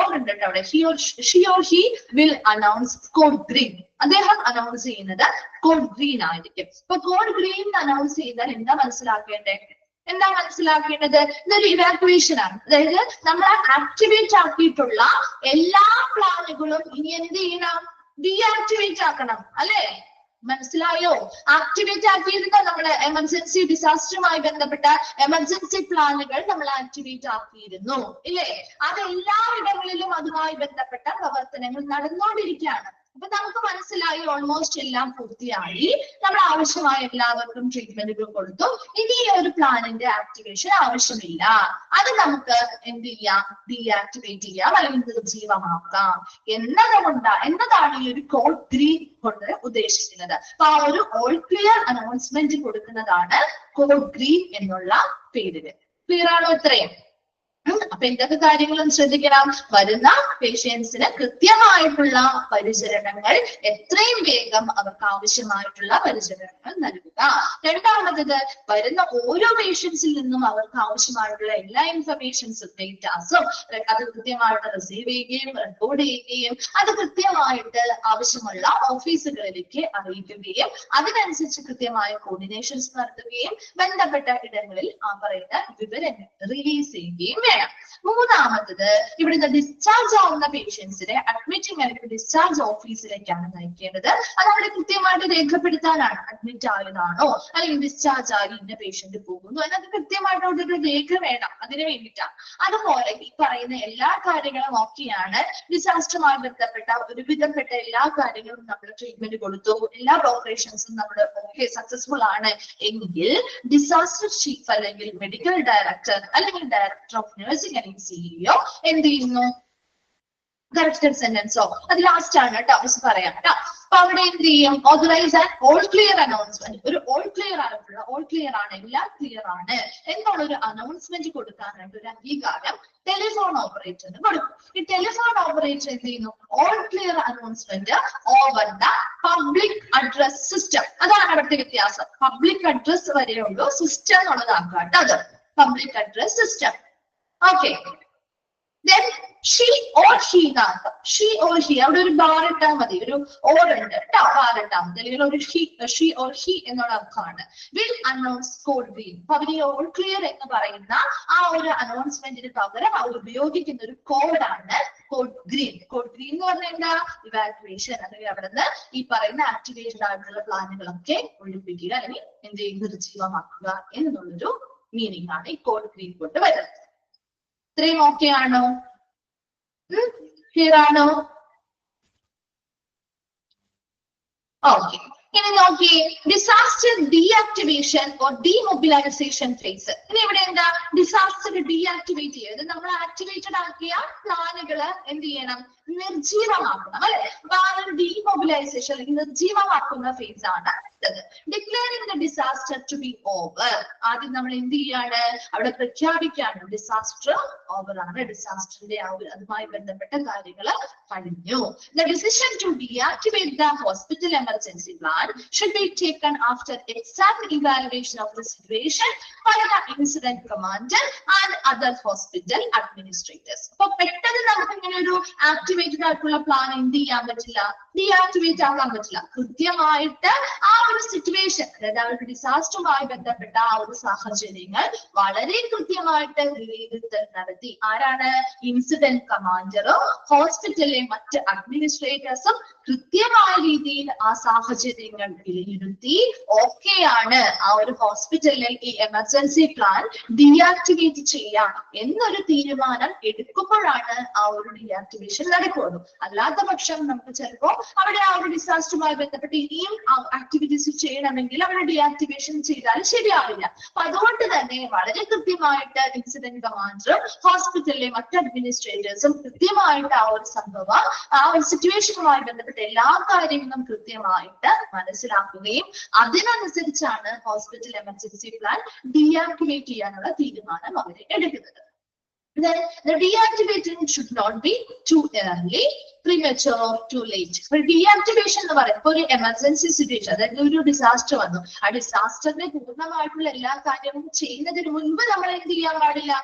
she or he will announce code green. അദ്ദേഹം അനൗൺസ് ചെയ്യുന്നത് കോഡ് ഗ്രീൻ ആയിരിക്കും. ഇപ്പൊ കോഡ് ഗ്രീൻ അനൗൺസ് ചെയ്താൽ എന്താ മനസ്സിലാക്കേണ്ടത്? ഇതൊരു ഇവാക്യുവേഷൻ ആണ്. അതായത് നമ്മൾ ആക്ടിവേറ്റ് ആക്കിയിട്ടുള്ള എല്ലാ പ്ലാനുകളും ഇനി എന്ത് ചെയ്യണം? ഡീആക്ടിവേറ്റ് ആക്കണം അല്ലെ? മനസ്സിലായോ? ആക്ടിവേറ്റ് ആക്കിയിരുന്ന നമ്മുടെ എമർജൻസി ഡിസാസ്റ്ററുമായി ബന്ധപ്പെട്ട എമർജൻസി പ്ലാനുകൾ നമ്മൾ ആക്ടിവേറ്റ് ആക്കിയിരുന്നു ഇല്ലേ? അത് എല്ലായിടങ്ങളിലും അതുമായി ബന്ധപ്പെട്ട പ്രവർത്തനങ്ങൾ നടന്നുകൊണ്ടിരിക്കുകയാണ്. അപ്പൊ നമുക്ക് മനസ്സിലായി ഓൾമോസ്റ്റ് എല്ലാം പൂർത്തിയായി, നമ്മൾ ആവശ്യമായ എല്ലാവർക്കും ട്രീറ്റ്മെന്റുകൾ കൊടുത്തു. ഇനി ഈ ഒരു പ്ലാനിന്റെ ആക്ടിവേഷൻ ആവശ്യമില്ല, അത് നമുക്ക് എന്ത് ചെയ്യാം? ഡീആക്ടിവേറ്റ് ചെയ്യാം അല്ലെങ്കിൽ നിർജീവമാക്കാം എന്നതാണ് ഈ ഒരു കോഡ് ഗ്രീൻ കൊണ്ട് ഉദ്ദേശിക്കുന്നത്. അപ്പൊ ആ ഒരു ഓൾ ക്ലിയർ അനൗൺസ്മെന്റ് കൊടുക്കുന്നതാണ് കോഡ് ഗ്രീൻ എന്നുള്ള പേരില്. ക്ലിയർ ആണോ ഇത്രയും? അപ്പൊ എന്തൊക്കെ കാര്യങ്ങളും ശ്രദ്ധിക്കണം? വരുന്ന പേഷ്യൻസിന് കൃത്യമായിട്ടുള്ള പരിചരണങ്ങൾ എത്രയും വേഗം അവർക്ക് ആവശ്യമായിട്ടുള്ള പരിചരണങ്ങൾ നൽകുക. രണ്ടാമത് വരുന്ന ഓരോ പേഷ്യൻസിൽ നിന്നും അവർക്ക് ആവശ്യമായിട്ടുള്ള എല്ലാ ഇൻഫർമേഷൻസും ഡേറ്റാസും അത് കൃത്യമായിട്ട് റിസീവ് ചെയ്യുകയും റെക്കോർഡ് ചെയ്യുകയും അത് കൃത്യമായിട്ട് ആവശ്യമുള്ള ഓഫീസുകളിലേക്ക് അറിയിക്കുകയും അതിനനുസരിച്ച് കൃത്യമായ കോർഡിനേഷൻസ് നടത്തുകയും ബന്ധപ്പെട്ട ഇടങ്ങളിൽ ആ പറയുന്ന വിവരങ്ങൾ റിലീസ് ചെയ്യുകയും വേണം. മൂന്നാമത്തത് ഇവിടുന്ന് ഡിസ്ചാർജ് ആവുന്ന പേഷ്യൻസിനെ അഡ്മിറ്റിംഗ് അല്ലെങ്കിൽ ഡിസ്ചാർജ് ഓഫീസിലേക്കാണ് നയിക്കേണ്ടത്. അത് അവിടെ കൃത്യമായിട്ട് രേഖപ്പെടുത്താനാണ്. അഡ്മിറ്റ് ആയതാണോ അല്ലെങ്കിൽ ഡിസ്ചാർജ് ആയി ഇന്ന പേഷ്യന്റ് പോകുന്നു എന്നൊക്കെ കൃത്യമായിട്ട് അവിടെ ഒരു രേഖ വേണം. അതിന് വേണ്ടിയിട്ടാണ്. അതുപോലെ ഈ പറയുന്ന എല്ലാ കാര്യങ്ങളും ഓക്കെയാണ്. ഡിസാസ്റ്ററുമായി ബന്ധപ്പെട്ട ഒരുവിധപ്പെട്ട എല്ലാ കാര്യങ്ങളും നമ്മൾ ട്രീറ്റ്മെന്റ് കൊടുത്തു, എല്ലാ ഓപ്പറേഷൻസും നമ്മൾ ഓക്കെ സക്സസ്ഫുൾ ആണ് എങ്കിൽ ഡിസാസ്റ്റർ ചീഫ് അല്ലെങ്കിൽ മെഡിക്കൽ ഡയറക്ടർ അല്ലെങ്കിൽ ഡയറക്ടർ ഓഫ് നഴ്സിംഗ് അല്ലെങ്കിൽ CEO എന്ത് ചെയ്യുന്നു? കറക്റ്റഡ് സെന്റൻസോ അത് ലാസ്റ്റ് ആണ് കേട്ടോ മിസ് പറയാം കേട്ടോ. അപ്പൊ അവിടെ എന്ത് ചെയ്യും? Authorise and all clear announcement. ഒരു ഓൾ ക്ലിയർ ആയിട്ടുള്ള ഓൾ ക്ലിയർ ആണ്, എല്ലാം ക്ലിയർ ആണ് എന്നുള്ള ഒരു അനൗൺസ്മെന്റ് കൊടുക്കാനായിട്ട് ഒരു അംഗീകാരം ടെലിഫോൺ ഓപ്പറേറ്ററിന് കൊടുക്കും. ഈ ടെലിഫോൺ ഓപ്പറേറ്റർ എന്ത് ചെയ്യുന്നു? All clear announcement over the public address system. അതാണ് അവിടുത്തെ വ്യത്യാസം. പബ്ലിക് അഡ്രസ് വരെയുള്ളൂ, സിസ്റ്റം എന്നുള്ളതാക്കാം കേട്ടോ. അത് public address system. Okay, then she or he എന്നാണ്. she or he അവിടെ ഒരു ബാർ ഇട്ടാൽ മതി, ഒരു ഓർ ഉണ്ട് കേട്ടോ, ബാർ ഇട്ടാൽ മതി, അല്ലെങ്കിൽ ഒരു she or he എന്നുള്ള അർത്ഥമാണ്. will announce code green. അപ്പൊ അവര് ഓൾ ക്ലിയർ എന്ന് പറയുന്ന ആ ഒരു അനൗൺസ്മെന്റിന് പകരം അവർ ഉപയോഗിക്കുന്ന ഒരു കോഡാണ് കോഡ് ഗ്രീൻ. കോഡ് ഗ്രീൻ എന്ന് പറഞ്ഞാൽ എന്താ? ഇവാലുവേഷൻ, അല്ലെങ്കിൽ അവിടെ നിന്ന് ഈ പറയുന്ന ആക്ടിവേറ്റഡ് ആയിട്ടുള്ള പ്ലാനുകളൊക്കെ ഒഴിപ്പിക്കുക അല്ലെങ്കിൽ എന്ത് ചെയ്യുക, നിർജ്ജീവമാക്കുക എന്നുള്ളൊരു മീനിങ് ആണ് ഈ കോഡ് ഗ്രീൻ കൊണ്ട് വരുന്നത്. ഇത്രയും ഓക്കെ ആണോ? ക്ലിയർ ആണോ? ഓക്കെ, ഇനി നോക്കിയേ, ഡിസാസ്റ്റർ ഡീആക്ടിവേഷൻ ഓർ ഡീമൊബിലൈസേഷൻ ഫേസ്. ഇനി ഇവിടെ എന്താ? ഡിസാസ്റ്റർ ഡീആക്ടിവേറ്റ് ചെയ്യുക, നമ്മൾ ആക്ടിവേറ്റഡ് ആക്കിയ പ്ലാനുകള് എന്ത് ചെയ്യണം? നിർജീവമാക്കണം, അല്ലെ? അപ്പൊ ആ ഒരു ഡീമൊബിലൈസേഷൻ അല്ലെങ്കിൽ നിർജീവമാക്കുന്ന ഫേസ് ആണ് അടുത്തത്. Declaring the disaster to be over. ആദ്യം നമ്മൾ എന്ത് ചെയ്യാണ്? അവിടെ പ്രഖ്യാപിക്കാണ് ഡിസാസ്റ്റർ ഓവർ ആണ്, ഡിസാസ്റ്ററിന്റെ ആ ഒരു അതുമായി ബന്ധപ്പെട്ട കാര്യങ്ങൾ കഴിഞ്ഞു. The decision to deactivate the hospital emergency plan should be taken after exact evaluation of the situation by the incident commander and other hospital administrators. അപ്പൊ പെട്ടെന്ന് നമുക്ക് ഇങ്ങനെ ഒരു ആക്ടിവേറ്റഡ് ആയിട്ടുള്ള പ്ലാൻ എന്ത് ചെയ്യാൻ പറ്റില്ല? ഡീആക്ടിവേറ്റ് ആക്കാൻ പറ്റില്ല. കൃത്യമായിട്ട് ആ ഒരു സിറ്റുവേഷൻ, അതായത് ആ ഒരു ഡിസാസ്റ്ററുമായി ബന്ധപ്പെട്ട ആ ഒരു സാഹചര്യങ്ങൾ വളരെ കൃത്യമായിട്ട് വിലയിരുത്തൽ നടത്തി. ആരാണ്? ഇൻസിഡന്റ് കമാൻഡറും ഹോസ്പിറ്റലിലെ മറ്റ് അഡ്മിനിസ്ട്രേറ്റേഴ്സും കൃത്യമായ രീതിയിൽ ആ സാഹചര്യങ്ങൾ വിലയിരുത്തി ഓക്കെയാണ് ആ ഒരു ഹോസ്പിറ്റലിൽ ഈ എമർജൻസി പ്ലാൻ ഡീആക്ടിവേറ്റ് ചെയ്യാം എന്നൊരു തീരുമാനം എടുക്കുമ്പോഴാണ് ആ ഒരു ഡീആക്ടിവേഷൻ നടക്കുള്ളൂ. അല്ലാത്ത പക്ഷം നമുക്ക് ചിലപ്പോ അവിടെ ആ ഒരു ഡിസാസ്റ്ററുമായി ബന്ധപ്പെട്ട് ഇനിയും ആക്ടിവിറ്റീസ് ചെയ്യണമെങ്കിൽ അവിടെ ഡീആക്ടിവേഷൻ ചെയ്താൽ ശരിയാവില്ല. അപ്പൊ അതുകൊണ്ട് തന്നെ വളരെ കൃത്യമായിട്ട് ഇൻസിഡന്റ് കമാൻഡറും ഹോസ്പിറ്റലിലെ മറ്റ് അഡ്മിനിസ്ട്രേറ്റേഴ്സും കൃത്യമായിട്ട് ആ ഒരു സംഭവം, ആ ഒരു സിറ്റുവേഷനുമായി ബന്ധപ്പെട്ട എല്ലാ കാര്യങ്ങളും കൃത്യമായിട്ട് മനസ്സിലാക്കുകയും അതിനനുസരിച്ചാണ് ഹോസ്പിറ്റൽ എമർജൻസി പ്ലാൻ ഡീആക്ടിവേറ്റ് ചെയ്യാനുള്ള തീരുമാനം അവർ എടുക്കുന്നത്. Then the deactivation should not be too early, premature or too late. For deactivation എന്ന് പറയുമ്പോൾ ഒരു എമർജൻസി സിറ്റുവേഷൻ, അതായത് ഒരു ഡിസാസ്റ്റർ വന്നു, ആ ഡിസാസ്റ്ററിനെ പൂർണ്ണമായിട്ടുള്ള എല്ലാ കാര്യവും ചെയ്യുന്നതിന് മുൻപ് നമ്മൾ എന്ത് ചെയ്യാൻ പാടില്ല?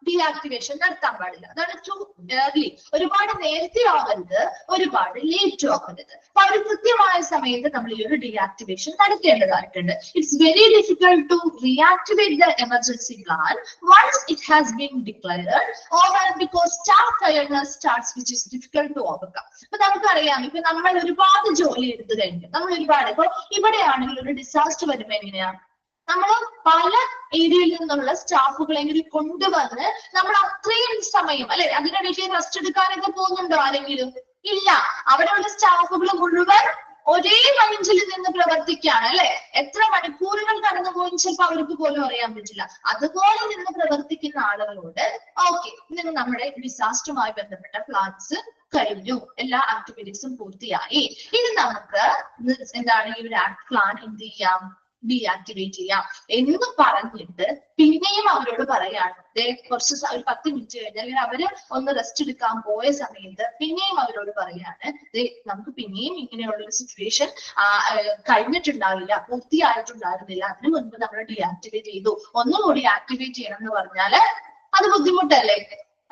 ഡീആക്ടിവേഷൻ നടത്താൻ പാടില്ല. അതാണ് ടു ഏർലി. ഒരുപാട് നേരത്തെ ആവരുത്, ഒരുപാട് ലേറ്റ് ആവരുത്. അപ്പൊ ഒരു കൃത്യമായ സമയത്ത് നമ്മൾ ഈ ഒരു ഡീആക്ടിവേഷൻ നടത്തേണ്ടതായിട്ടുണ്ട്. It's very difficult to reactivate the emergency plan once it has been declared over because staff tiredness starts which is difficult to overcome. അപ്പൊ നമുക്കറിയാം, ഇപ്പൊ നമ്മൾ ഒരുപാട് ജോലി എടുത്തു കഴിഞ്ഞു, നമ്മൾ ഒരുപാട്, ഇപ്പൊ ഇവിടെയാണെങ്കിൽ ഒരു ഡിസാസ്റ്റർ വരുമ്പോ എങ്ങനെയാണ്? നമ്മൾ പല ഏരിയയിൽ നിന്നുള്ള സ്റ്റാഫുകളെ കൊണ്ടുവന്ന് നമ്മൾ അത്രയും സമയം, അല്ലെ, അതിനിടയ്ക്ക് റെസ്റ്റ് എടുക്കാനൊക്കെ പോകുന്നുണ്ടോ ആരെങ്കിലും? ഇല്ല. അവിടെയുള്ള സ്റ്റാഫുകൾ മുഴുവൻ ഒരേ റേഞ്ചിൽ നിന്ന് പ്രവർത്തിക്കുകയാണ്, അല്ലെ? എത്ര മണിക്കൂറുകൾ കടന്നു പോയി ചിലപ്പോൾ അവർക്ക് പോലും അറിയാൻ പറ്റില്ല. അതുപോലെ നിന്ന് പ്രവർത്തിക്കുന്ന ആളുകളോട് ഓക്കെ, ഇന്ന് നമ്മുടെ ഡിസാസ്റ്ററുമായി ബന്ധപ്പെട്ട പ്ലാൻസ് കഴിഞ്ഞു, എല്ലാ ആക്ടിവിറ്റീസും പൂർത്തിയായി, ഇനി നമുക്ക് എന്താണ് ഈ ഒരു പ്ലാൻ എന്ത് ചെയ്യാം? ഡീആക്ടിവേറ്റ് ചെയ്യാം എന്ന് പറഞ്ഞിട്ട് പിന്നെയും അവരോട് പറയാണ്, കുറച്ച് ഒരു 10 മിനിറ്റ് കഴിഞ്ഞാൽ അല്ലെങ്കിൽ അവര് ഒന്ന് റെസ്റ്റ് എടുക്കാൻ പോയ സമയത്ത് പിന്നെയും അവരോട് പറയാണ്, നമുക്ക് പിന്നെയും ഇങ്ങനെയുള്ള ഒരു സിറ്റുവേഷൻ കഴിഞ്ഞിട്ടുണ്ടാവില്ല, പൂർത്തിയായിട്ടുണ്ടായിരുന്നില്ല, അതിനു മുൻപ് നമ്മൾ ഡീആക്ടിവേറ്റ് ചെയ്തു, ഒന്നുകൂടി ആക്ടിവേറ്റ് ചെയ്യണം എന്ന് പറഞ്ഞാല് അത് ബുദ്ധിമുട്ടല്ലേ?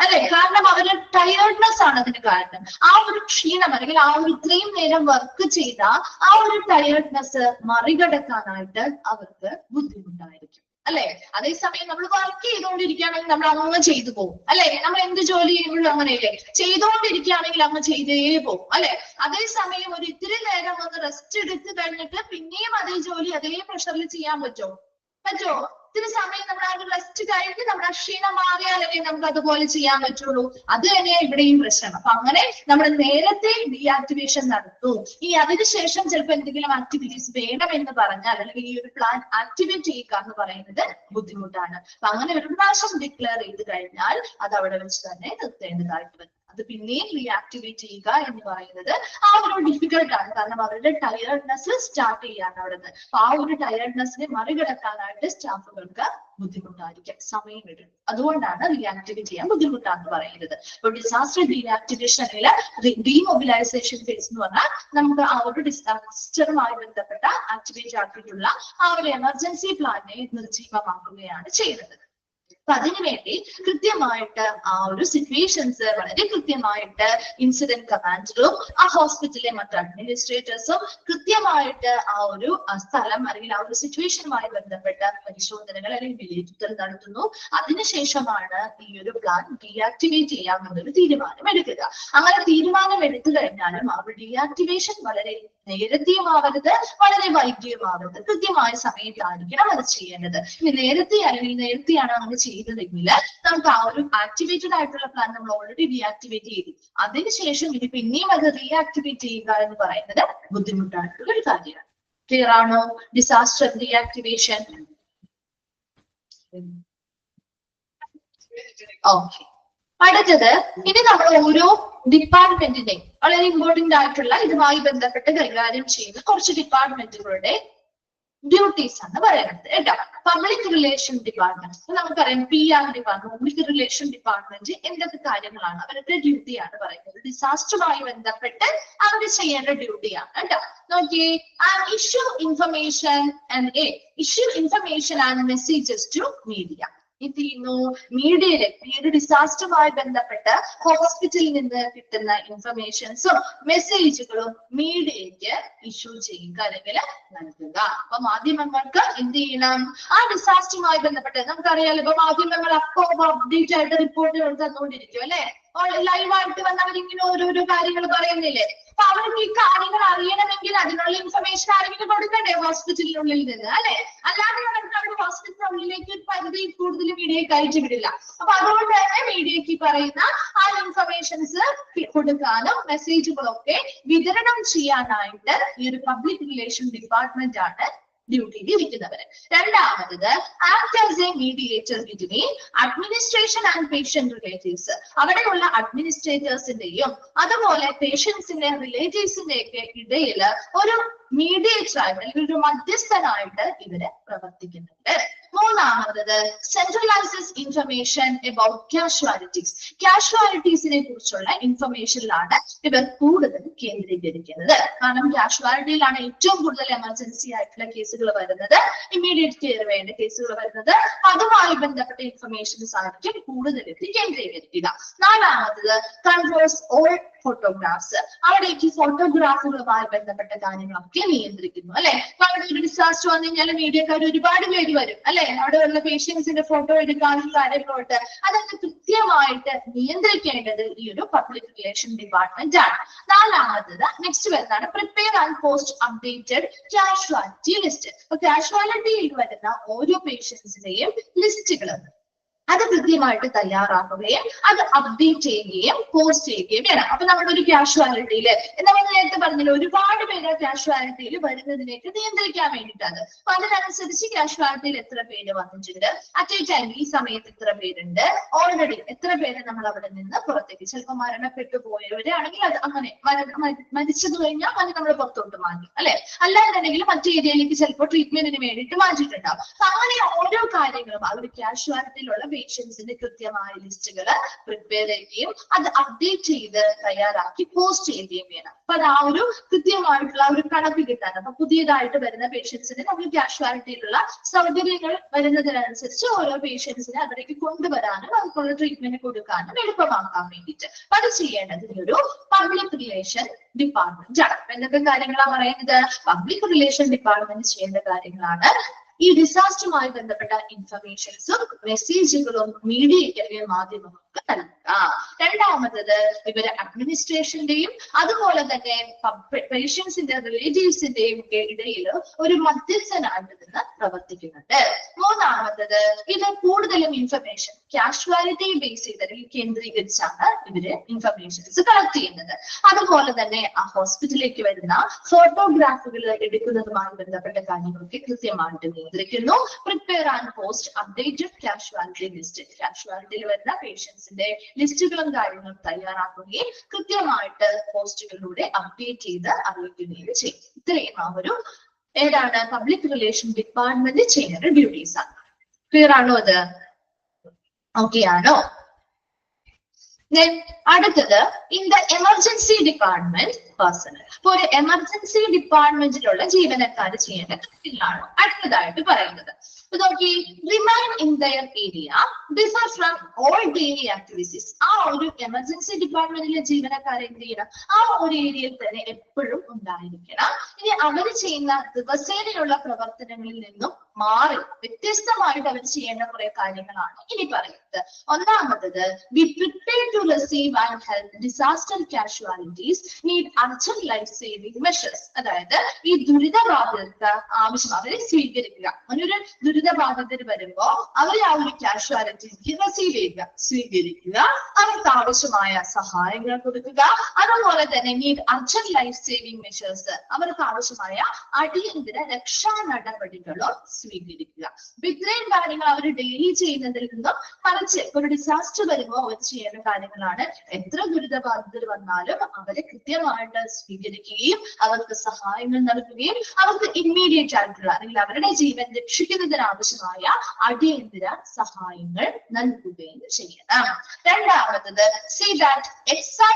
അല്ലെ? കാരണം അവര് ടയേർഡ്നെസ് ആണ് അതിന് കാരണം. ആ ഒരു ക്ഷീണം അല്ലെങ്കിൽ ആ ഒരു ഇത്രയും നേരം വർക്ക് ചെയ്ത ആ ഒരു ടയേർഡ്നെസ് മറികടക്കാനായിട്ട് അവർക്ക് ബുദ്ധിമുട്ടായിരിക്കും, അല്ലെ? അതേസമയം നമ്മൾ വർക്ക് ചെയ്തുകൊണ്ടിരിക്കുകയാണെങ്കിൽ നമ്മൾ അങ്ങ് ചെയ്തു പോകും, അല്ലെ? നമ്മൾ എന്ത് ജോലി ചെയ്യുമ്പോഴും അങ്ങനെയല്ലേ? ചെയ്തുകൊണ്ടിരിക്കുകയാണെങ്കിൽ അങ്ങ് ചെയ്തേ പോകും, അല്ലെ? അതേസമയം ഒരു ഇത്തിരി നേരം ഒന്ന് റെസ്റ്റ് എടുത്ത് കഴിഞ്ഞിട്ട് പിന്നെയും അതേ ജോലി അതേ പ്രഷറിൽ ചെയ്യാൻ പറ്റുമോ? ഇത്തിരി സമയം നമ്മൾ ആ ഒരു റെസ്റ്റ് കഴിഞ്ഞ് നമ്മുടെ ക്ഷീണം മാറിയാലല്ലേ നമുക്ക് അതുപോലെ ചെയ്യാൻ പറ്റുള്ളൂ. അത് തന്നെയാണ് ഇവിടെയും പ്രശ്നം. അപ്പൊ അങ്ങനെ നമ്മൾ നേരത്തെ ഡീആക്ടിവേഷൻ നടത്തും. ഇനി അതിനുശേഷം ചിലപ്പോൾ എന്തെങ്കിലും ആക്ടിവിറ്റീസ് വേണം എന്ന് പറഞ്ഞാൽ അല്ലെങ്കിൽ ഈ ഒരു പ്ലാൻ ആക്ടിവേറ്റ് ചെയ്യുക എന്ന് പറയുന്നത് ബുദ്ധിമുട്ടാണ്. അപ്പൊ അങ്ങനെ ഒരു പ്രാവശ്യം ഡിക്ലെയർ ചെയ്ത് കഴിഞ്ഞാൽ അത് അവിടെ വെച്ച് തന്നെ നിർത്തേണ്ടതായിട്ട് വരും. അത് പിന്നെയും റീആക്ടിവേറ്റ് ചെയ്യുക എന്ന് പറയുന്നത് ആ ഒരു ഡിഫിക്കൽട്ട് ആണ്. കാരണം അവരുടെ ടയർഡ്നെസ് സ്റ്റാർട്ട് ചെയ്യാണ് അവിടെ നിന്ന്. അപ്പൊ ആ ഒരു ടയർഡ്നെസ്സിനെ മറികടക്കാനായിട്ട് സ്റ്റാഫുകൾക്ക് ബുദ്ധിമുട്ടായിരിക്കും, സമയം എടുക്കും. അതുകൊണ്ടാണ് റീആക്ടിവേറ്റ് ചെയ്യാൻ ബുദ്ധിമുട്ടാന്ന് പറയുന്നത്. ഇപ്പൊ ഡിസാസ്റ്റർ ഡീആക്ടിവേഷൻ അല്ലെങ്കിൽ ഡീമൊബിലൈസേഷൻ ഫേസ് എന്ന് പറഞ്ഞാൽ നമുക്ക് ആ ഒരു ഡിസാസ്റ്ററുമായി ബന്ധപ്പെട്ട ആക്ടിവേറ്റ് ആക്കിയിട്ടുള്ള ആ ഒരു എമർജൻസി പ്ലാനിനെ നിർജ്ജീവമാക്കുകയാണ് ചെയ്യുന്നത്. അപ്പൊ അതിനുവേണ്ടി കൃത്യമായിട്ട് ആ ഒരു സിറ്റുവേഷൻസ് വളരെ കൃത്യമായിട്ട് ഇൻസിഡന്റ് കമാൻഡറും ആ ഹോസ്പിറ്റലിലെ മറ്റു അഡ്മിനിസ്ട്രേറ്റേഴ്സും കൃത്യമായിട്ട് ആ ഒരു സ്ഥലം അല്ലെങ്കിൽ ആ ഒരു സിറ്റുവേഷനുമായി ബന്ധപ്പെട്ട പരിശോധനകൾ അല്ലെങ്കിൽ വിലയിരുത്തൽ നടത്തുന്നു. അതിനുശേഷമാണ് ഈ ഒരു പ്ലാൻ ഡീആക്ടിവേറ്റ് ചെയ്യാമെന്നൊരു തീരുമാനം എടുക്കുക. അങ്ങനെ തീരുമാനം എടുത്തു കഴിഞ്ഞാലും ആ ഒരു ഡീആക്ടിവേഷൻ വളരെ നേരത്തെയുമാവരുത്, വളരെ വൈകിയുമാവരുത്, കൃത്യമായ സമയത്തായിരിക്കണം അത് ചെയ്യേണ്ടത്. ഇനി നേരത്തെയാണ് അങ്ങനെ ചെയ്തതെങ്കിൽ നമുക്ക് ആ ഒരു ആക്ടിവേറ്റഡ് ആയിട്ടുള്ള പ്ലാൻ നമ്മൾ ഓൾറെഡി ഡീആക്ടിവേറ്റ് ചെയ്തു. അതിനുശേഷം ഇനി പിന്നെയും അത് റീആക്ടിവേറ്റ് ചെയ്യുക എന്ന് പറയുന്നത് ബുദ്ധിമുട്ടായിട്ടുള്ള ഒരു കാര്യമാണ്. ക്ലിയർ ആണോ? Disaster reactivation. ഓക്കെ, അടുത്തത് ഇനി നമ്മൾ ഓരോ ഡിപ്പാർട്ട്മെന്റിന്റെയും വളരെ ഇമ്പോർട്ടന്റ് ആയിട്ടുള്ള ഇതുമായി ബന്ധപ്പെട്ട് കൈകാര്യം ചെയ്യുന്ന കുറച്ച് ഡിപ്പാർട്ട്മെന്റുകളുടെ ഡ്യൂട്ടീസ് ആണ് പറയുന്നത് കേട്ടോ. പബ്ലിക് റിലേഷൻ ഡിപ്പാർട്ട്മെന്റ് നമുക്കറിയാം, PR department, public relation department എന്തൊക്കെ കാര്യങ്ങളാണ് അവരുടെ ഡ്യൂട്ടിയാണ് പറയുന്നത്. ഡിസാസ്റ്ററുമായി ബന്ധപ്പെട്ട് അവർ ചെയ്യേണ്ട ഡ്യൂട്ടിയാണ് കേട്ടോ. നോക്കിയേ, issue information and messages to media. ഇത് ചെയ്യുന്നു മീഡിയയിലേക്ക് ഈ ഒരു ഡിസാസ്റ്ററുമായി ബന്ധപ്പെട്ട് ഹോസ്പിറ്റലിൽ നിന്ന് കിട്ടുന്ന ഇൻഫർമേഷൻസും മെസ്സേജുകളും മീഡിയയ്ക്ക് ഇഷ്യൂ ചെയ്യുക അല്ലെങ്കിൽ നൽകുക. അപ്പൊ മാധ്യമങ്ങൾക്ക് എന്ത് ചെയ്യണം? ആ ഡിസാസ്റ്ററുമായി ബന്ധപ്പെട്ട് നമുക്കറിയാലോ, ഇപ്പൊ മാധ്യമങ്ങൾ അപ്പോ അപ്ഡേറ്റ് ആയിട്ട് റിപ്പോർട്ടുകൾ തന്നുകൊണ്ടിരിക്കും അല്ലെ. ലൈവായിട്ട് വന്ന് അവരിങ്ങനെ ഓരോരോ കാര്യങ്ങൾ പറയുന്നില്ലേ. അപ്പൊ അവർക്ക് ഈ കാര്യങ്ങൾ അറിയണമെങ്കിൽ അതിനുള്ള ഇൻഫർമേഷൻ ആരെങ്കിലും കൊടുക്കണ്ടേ ഹോസ്പിറ്റലിനുള്ളിൽ നിന്ന് അല്ലെ. അല്ലാതെ അവർക്ക് അവിടെ ഹോസ്പിറ്റലിനുള്ളിലേക്ക് ഒരു പരിധി കൂടുതൽ മീഡിയയെ കയറ്റി വിടില്ല. അപ്പൊ അതുകൊണ്ട് തന്നെ മീഡിയക്ക് പറയുന്ന ആ ഇൻഫർമേഷൻസ് കൊടുക്കാനും മെസ്സേജുകളൊക്കെ വിതരണം ചെയ്യാനായിട്ട് ഈ ഒരു പബ്ലിക് റിലേഷൻ ഡിപ്പാർട്ട്മെന്റ് ആണ് ഡ്യൂട്ടിയിൽ ഇരിക്കുന്നവര്. രണ്ടാമത് act as A mediator between administration and patient relatives. അവിടെയുള്ള അഡ്മിനിസ്ട്രേറ്റേഴ്സിന്റെയും അതുപോലെ പേഷ്യൻസിന്റെ റിലേറ്റീവ്സിന്റെ ഒക്കെ ഇടയിൽ ഒരു മീഡിയേറ്റർ ആയിട്ട് അല്ലെങ്കിൽ ഒരു മധ്യസ്ഥനായിട്ട് ഇവര് പ്രവർത്തിക്കുന്നുണ്ട്. മൂന്നാമത് സെൻട്രലൈസസ് ഇൻഫർമേഷൻ അബൌട്ട് കാഷ്വാലിറ്റീസ്. കാഷ്വാലിറ്റീസിനെ കുറിച്ചുള്ള ഇൻഫർമേഷനിലാണ് ഇവർ കൂടുതൽ കേന്ദ്രീകരിക്കുന്നത്. കാരണം കാഷ്വാലിറ്റിയിലാണ് ഏറ്റവും കൂടുതൽ എമർജൻസി ആയിട്ടുള്ള കേസുകൾ വരുന്നത്, ഇമ്മീഡിയറ്റ് കെയർ വേണ്ട കേസുകൾ വരുന്നത്. അതുമായി ബന്ധപ്പെട്ട ഇൻഫർമേഷൻസ് ആയിരിക്കും കൂടുതൽ കേന്ദ്രീകരിക്കുക. നാലാമത് കൺട്രോൾസ് ഓൾ ഫോട്ടോഗ്രാഫ്സ്. അവിടേക്ക് ഫോട്ടോഗ്രാഫുകളുമായി ബന്ധപ്പെട്ട കാര്യങ്ങളൊക്കെ നിയന്ത്രിക്കുന്നു അല്ലെ. അവിടെ ഒരു ഡിസാസ്റ്റർ വന്നു കഴിഞ്ഞാൽ മീഡിയക്കാർ ഒരുപാട് പേര് വരും അല്ലെ. അവിടെയുള്ള പേഷ്യൻസിന്റെ ഫോട്ടോ എടുക്കാനും കാര്യങ്ങളോട്ട് അതൊക്കെ കൃത്യമായിട്ട് നിയന്ത്രിക്കേണ്ടത് ഈ ഒരു പബ്ലിക് റിലേഷൻ ഡിപ്പാർട്ട്മെന്റ് ആണ്. നാലാമത്തത് നെക്സ്റ്റ് വരുന്നതാണ് prepare and post updated casualty list. അപ്പൊ കാഷ്വാലിറ്റിയിൽ വരുന്ന ഓരോ പേഷ്യൻസിന്റെയും ലിസ്റ്റുകൾ അത് കൃത്യമായിട്ട് തയ്യാറാക്കുകയും അത് അപ്ഡേറ്റ് ചെയ്യുകയും പോസ്റ്റ് ചെയ്യുകയും വേണം. അപ്പൊ നമ്മുടെ ഒരു കാഷ്വാലിറ്റിയില് നമ്മൾ നേരത്തെ പറഞ്ഞില്ല, ഒരുപാട് പേര് കാഷ്വാലിറ്റിയിൽ വരുന്നതിലേക്ക് നിയന്ത്രിക്കാൻ വേണ്ടിയിട്ടാണ്. അപ്പൊ അതിനനുസരിച്ച് കാഷ്വാലിറ്റിയിൽ എത്ര പേര് വന്നിട്ടുണ്ട്, അറ്റ് എ ടൈം ഈ സമയത്ത് എത്ര പേരുണ്ട്, ഓൾറെഡി എത്ര പേര് നമ്മൾ അവിടെ നിന്ന് പുറത്തേക്ക്, ചിലപ്പോൾ മരണപ്പെട്ടു പോയവരാണെങ്കിൽ അത് അങ്ങനെ മരിച്ചത് കഴിഞ്ഞാൽ അത് നമ്മൾ പുറത്തോട്ട് മാറ്റി അല്ലെ. അല്ലാന്നുണ്ടെങ്കിൽ മറ്റു ഏരിയയിലേക്ക് ചിലപ്പോൾ ട്രീറ്റ്മെന്റിന് വേണ്ടിയിട്ട് മാറ്റിയിട്ടുണ്ടാവും. അങ്ങനെ ഓരോ കാര്യങ്ങളും ആ ഒരു കാഷ്വാലിറ്റിയിലുള്ള പേഷ്യൻസിന്റെ കൃത്യമായ ലിസ്റ്റുകൾ പ്രിപ്പയർ ചെയ്യുകയും അത് അപ്ഡേറ്റ് ചെയ്ത് തയ്യാറാക്കി പോസ്റ്റ് ചെയ്യുകയും വേണം. അപ്പൊ അത് ആ ഒരു കൃത്യമായിട്ടുള്ള ഒരു കണക്ക് കിട്ടാൻ, അപ്പൊ പുതിയതായിട്ട് വരുന്ന പേഷ്യൻസിന് നമ്മൾ കാഷ്വാലിറ്റിയിലുള്ള സൗകര്യങ്ങൾ വരുന്നതിനനുസരിച്ച് ഓരോ പേഷ്യൻസിനെ അതിലേക്ക് കൊണ്ടുവരാനും അവർക്കുള്ള ട്രീറ്റ്മെന്റ് കൊടുക്കാനും എളുപ്പമാക്കാൻ വേണ്ടിയിട്ട് അത് ചെയ്യേണ്ടത് ഒരു പബ്ലിക് റിലേഷൻ ഡിപ്പാർട്ട്മെന്റ് ആണ്. എന്തൊക്കെ കാര്യങ്ങളാണ് പറയുന്നത്? പബ്ലിക് റിലേഷൻ ഡിപ്പാർട്ട്മെന്റ് ചെയ്യേണ്ട കാര്യങ്ങളാണ് ഈ ഡിസാസ്റ്ററുമായി ബന്ധപ്പെട്ട ഇൻഫർമേഷൻസും മെസ്സേജുകളും മീഡിയയ്ക്ക് അല്ലെങ്കിൽ മാധ്യമങ്ങൾക്ക് നൽകുക. രണ്ടാമത്തത് ഇവര് അഡ്മിനിസ്ട്രേഷന്റെയും അതുപോലെ തന്നെ പേഷ്യൻസിന്റെ റിലേറ്റീവ്സിന്റെയും ഇടയിൽ ഒരു മധ്യസ്ഥനായിട്ട് നിന്ന് പ്രവർത്തിക്കുന്നുണ്ട്. മൂന്നാമത്തത് ഇത് കൂടുതലും ഇൻഫർമേഷൻ കാഷ്വാലിറ്റി ബേസ് ചെയ്ത് അല്ലെങ്കിൽ കേന്ദ്രീകരിച്ചാണ് ഇവര് ഇൻഫർമേഷൻസ് കളക്ട് ചെയ്യുന്നത്. അതുപോലെ തന്നെ ആ ഹോസ്പിറ്റലിലേക്ക് വരുന്ന ഫോട്ടോഗ്രാഫുകൾ എടുക്കുന്നതുമായി ബന്ധപ്പെട്ട കാര്യങ്ങളൊക്കെ കൃത്യമായിട്ട് നിയന്ത്രിക്കുന്നു. Prepare and post updated casualty list. കാഷ്വാലിറ്റിയിൽ വരുന്ന പേഷ്യൻസിന്റെ ലിസ്റ്റുകളും കാര്യങ്ങളും തയ്യാറാക്കുകയും കൃത്യമായിട്ട് പോസ്റ്റുകളിലൂടെ അപ്ഡേറ്റ് ചെയ്ത് അറിയിക്കുകയും ചെയ്യും. ഇത്രയും ആ ഒരു ഏതാണ് പബ്ലിക് റിലേഷൻ ഡിപ്പാർട്ട്മെന്റ് ചെയ്യുന്ന ഡ്യൂട്ടീസ് ആണ്. ക്ലിയർ ആണോ? അത് ഓക്കെ ആണോ? അടുത്തത് in the emergency department personal. അപ്പൊ ഒരു എമർജൻസി ഡിപ്പാർട്ട്മെന്റിലുള്ള ജീവനക്കാർ ചെയ്യേണ്ട കാര്യങ്ങളാണ് അടുത്തതായിട്ട് പറയുന്നത്. നോക്കി, remain in their area differ from all daily activities. ആ ഒരു എമർജൻസി ഡിപ്പാർട്ട്മെന്റിലെ ജീവനക്കാർ എന്ത് ചെയ്യണം? ആ ഒരു ഏരിയയിൽ തന്നെ എപ്പോഴും ഉണ്ടായിരിക്കണം. ഇനി അവർ ചെയ്യുന്ന ദിവസേനയുള്ള പ്രവർത്തനങ്ങളിൽ നിന്നും മാറി വ്യത്യസ്തമായിട്ട് അവർ ചെയ്യേണ്ട കുറെ കാര്യങ്ങളാണ് ഇനി പറയുന്നത്. ഒന്നാമത്തത്, be prepared to receive and help disaster casualties need urgent life saving measures. അതായത് ഈ ദുരിതബാധിതർക്ക് ആവശ്യം അവരെ സ്വീകരിക്കുക. അങ്ങനൊരു ദുരിതബാധിതർ വരുമ്പോ അവരെ ആ ഒരു കാഷ്വാലിറ്റിക്ക് റിസീവ് ചെയ്യുക, സ്വീകരിക്കുക, അവർക്ക് ആവശ്യമായ സഹായങ്ങൾ കൊടുക്കുക. അതുപോലെ തന്നെ need urgent life saving measures, അവർക്ക് ആവശ്യമായ അടിയന്തര രക്ഷാ നടപടികളോ സ്വീകരിക്കുക. ഇത്രയും കാര്യങ്ങൾ അവർ ഡെയിലി ചെയ്യുന്നതിൽ നിന്നും മറിച്ച് ഒരു ഡിസാസ്റ്റർ വരുമ്പോൾ അവർ ചെയ്യേണ്ട കാര്യങ്ങളാണ്. എത്ര ദുരിതബാധിതർ വന്നാലും അവരെ കൃത്യമായിട്ട് സ്വീകരിക്കുകയും അവർക്ക് സഹായങ്ങൾ നൽകുകയും അവർക്ക് ഇമ്മീഡിയറ്റ് ആയിട്ടുള്ള അല്ലെങ്കിൽ അവരുടെ ജീവൻ രക്ഷിക്കുന്നതിനാവശ്യമായ അടിയന്തര സഹായങ്ങൾ നൽകുകയും ചെയ്യണം. രണ്ടാമത്തത്, see that extra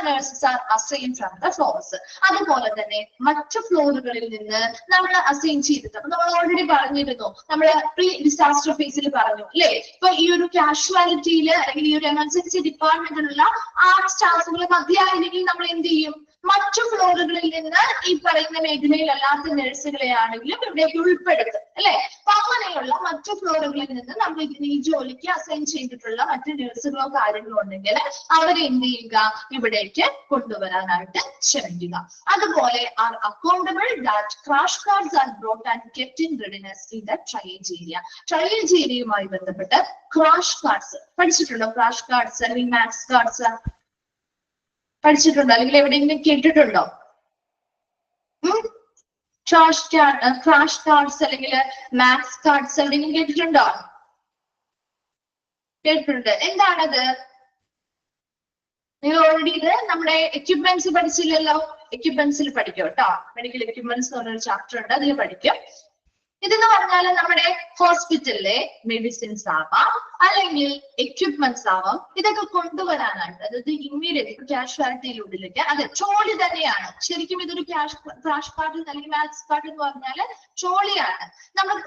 nurses are assign from the floors. അതുപോലെ തന്നെ മറ്റു ഫ്ലോറുകളിൽ നിന്ന് നമ്മൾ അസൈൻ ചെയ്തിട്ട്, അപ്പൊ നമ്മൾ ഓൾറെഡി പറഞ്ഞിരുന്നു, നമ്മള് പ്രീ ഡിസാസ്റ്റർ ഫേസിൽ പറഞ്ഞു അല്ലെ. ഇപ്പൊ ഈ ഒരു കാഷ്വാലിറ്റിയിൽ അല്ലെങ്കിൽ ഈ ഒരു എമർജൻസി ഡിപ്പാർട്ട്മെന്റിലുള്ള ആ സ്റ്റാഫുകൾ മതിയായില്ലെങ്കിൽ നമ്മൾ എന്ത് ചെയ്യും? മറ്റു ഫ്ലോറുകളിൽ നിന്ന് ഈ പറയുന്ന മേഖലയിലല്ലാത്ത നഴ്സുകളെ ആണെങ്കിലും ഇവിടേക്ക് ഉൾപ്പെടുത്തും അല്ലെ. അപ്പൊ അങ്ങനെയുള്ള മറ്റു ഫ്ലോറുകളിൽ നിന്ന് നമ്മൾ ഇതിന് ഈ ജോലിക്ക് അസൈൻ ചെയ്തിട്ടുള്ള മറ്റു നഴ്സുകളോ കാര്യങ്ങളോ ഉണ്ടെങ്കിൽ അവരെ എന്ത് ചെയ്യുക? ഇവിടേക്ക് കൊണ്ടുവരാനായിട്ട് ശ്രമിക്കുക. അതുപോലെ are accountable that crash cards are brought and kept in readiness in the triage area. Triage ഏരിയയുമായി ബന്ധപ്പെട്ട് ക്രാഷ് കാർഡ്സ് പഠിച്ചിട്ടുണ്ടോ? ക്രാഷ് കാർഡ്സ് അല്ലെങ്കിൽ മാക്സ് കാർഡ്സ് പഠിച്ചിട്ടുണ്ടോ? അല്ലെങ്കിൽ എവിടെയെങ്കിലും കേട്ടിട്ടുണ്ടോ? ക്രാഷ് കാർഡ്സ് അല്ലെങ്കിൽ മാക്സ് കാർഡ്സ് എവിടെയെങ്കിലും കേട്ടിട്ടുണ്ടോ? കേട്ടിട്ടുണ്ട്. എന്താണത്? നിങ്ങൾ ഓൾറെഡി ഇത് നമ്മുടെ എക്യുപ്മെന്റ്സ് പഠിച്ചില്ലല്ലോ. എക്യുപ്മെന്റ്സിൽ പഠിക്കും കേട്ടോ. മെഡിക്കൽ എക്യുപ്മെന്റ്സ് എന്ന് പറഞ്ഞൊരു ചാപ്റ്റർ ഉണ്ട്, അതിൽ പഠിക്കും. ഇതെന്ന് പറഞ്ഞാൽ നമ്മുടെ ഹോസ്പിറ്റലിലെ മെഡിസിൻസ് ആവാം അല്ലെങ്കിൽ എക്യുപ്മെന്റ്സ് ആവാം. ഇതൊക്കെ കൊണ്ടുവരാനായിട്ട്, അതായത് ഇമ്മീഡിയറ്റ് കാഷ്വാലിറ്റിയിലുള്ളിലേക്ക്, അതെ ട്രോളി തന്നെയാണ് ശരിക്കും. ഇതൊരു ക്രാഷ് കാർഡ് അല്ലെങ്കിൽ മാക്സ് കാർഡ് എന്ന് പറഞ്ഞാല് ട്രോളിയാണ്.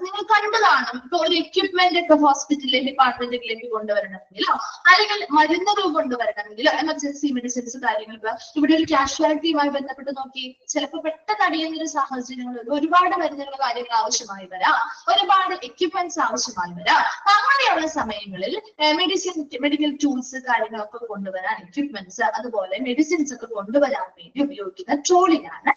നിങ്ങൾ കണ്ടു കാണും. ഇപ്പൊ ഒരു എക്യുപ്മെന്റ് ഒക്കെ ഹോസ്പിറ്റലിലെ ഡിപ്പാർട്ട്മെന്റുകളിലേക്ക് കൊണ്ടുവരണമെങ്കിലോ അല്ലെങ്കിൽ മരുന്നുകൾ കൊണ്ടുവരണമെങ്കിലോ എമർജൻസി മെഡിസിൻസ് കാര്യങ്ങൾക്ക് ഇവിടെ ഒരു കാഷ്വാലിറ്റിയുമായി ബന്ധപ്പെട്ട് നോക്കി, ചിലപ്പോൾ പെട്ടെന്ന് അടിയുന്നൊരു സാഹചര്യങ്ങളിൽ ഒരുപാട് മരുന്നുകൾ കാര്യങ്ങൾ ആവശ്യമായി വരാം, ഒരുപാട് എക്യുപ്മെന്റ്സ് ആവശ്യമായി വരാം. അങ്ങനെയുള്ള സമയങ്ങളിൽ മെഡിക്കൽ ടൂൾസ് കാര്യങ്ങളൊക്കെ കൊണ്ടുവരാൻ, എക്യുപ്മെന്റ്സ് അതുപോലെ മെഡിസിൻസ് ഒക്കെ കൊണ്ടുവരാൻ വേണ്ടി ഉപയോഗിക്കുന്ന ട്രോളിയാണ്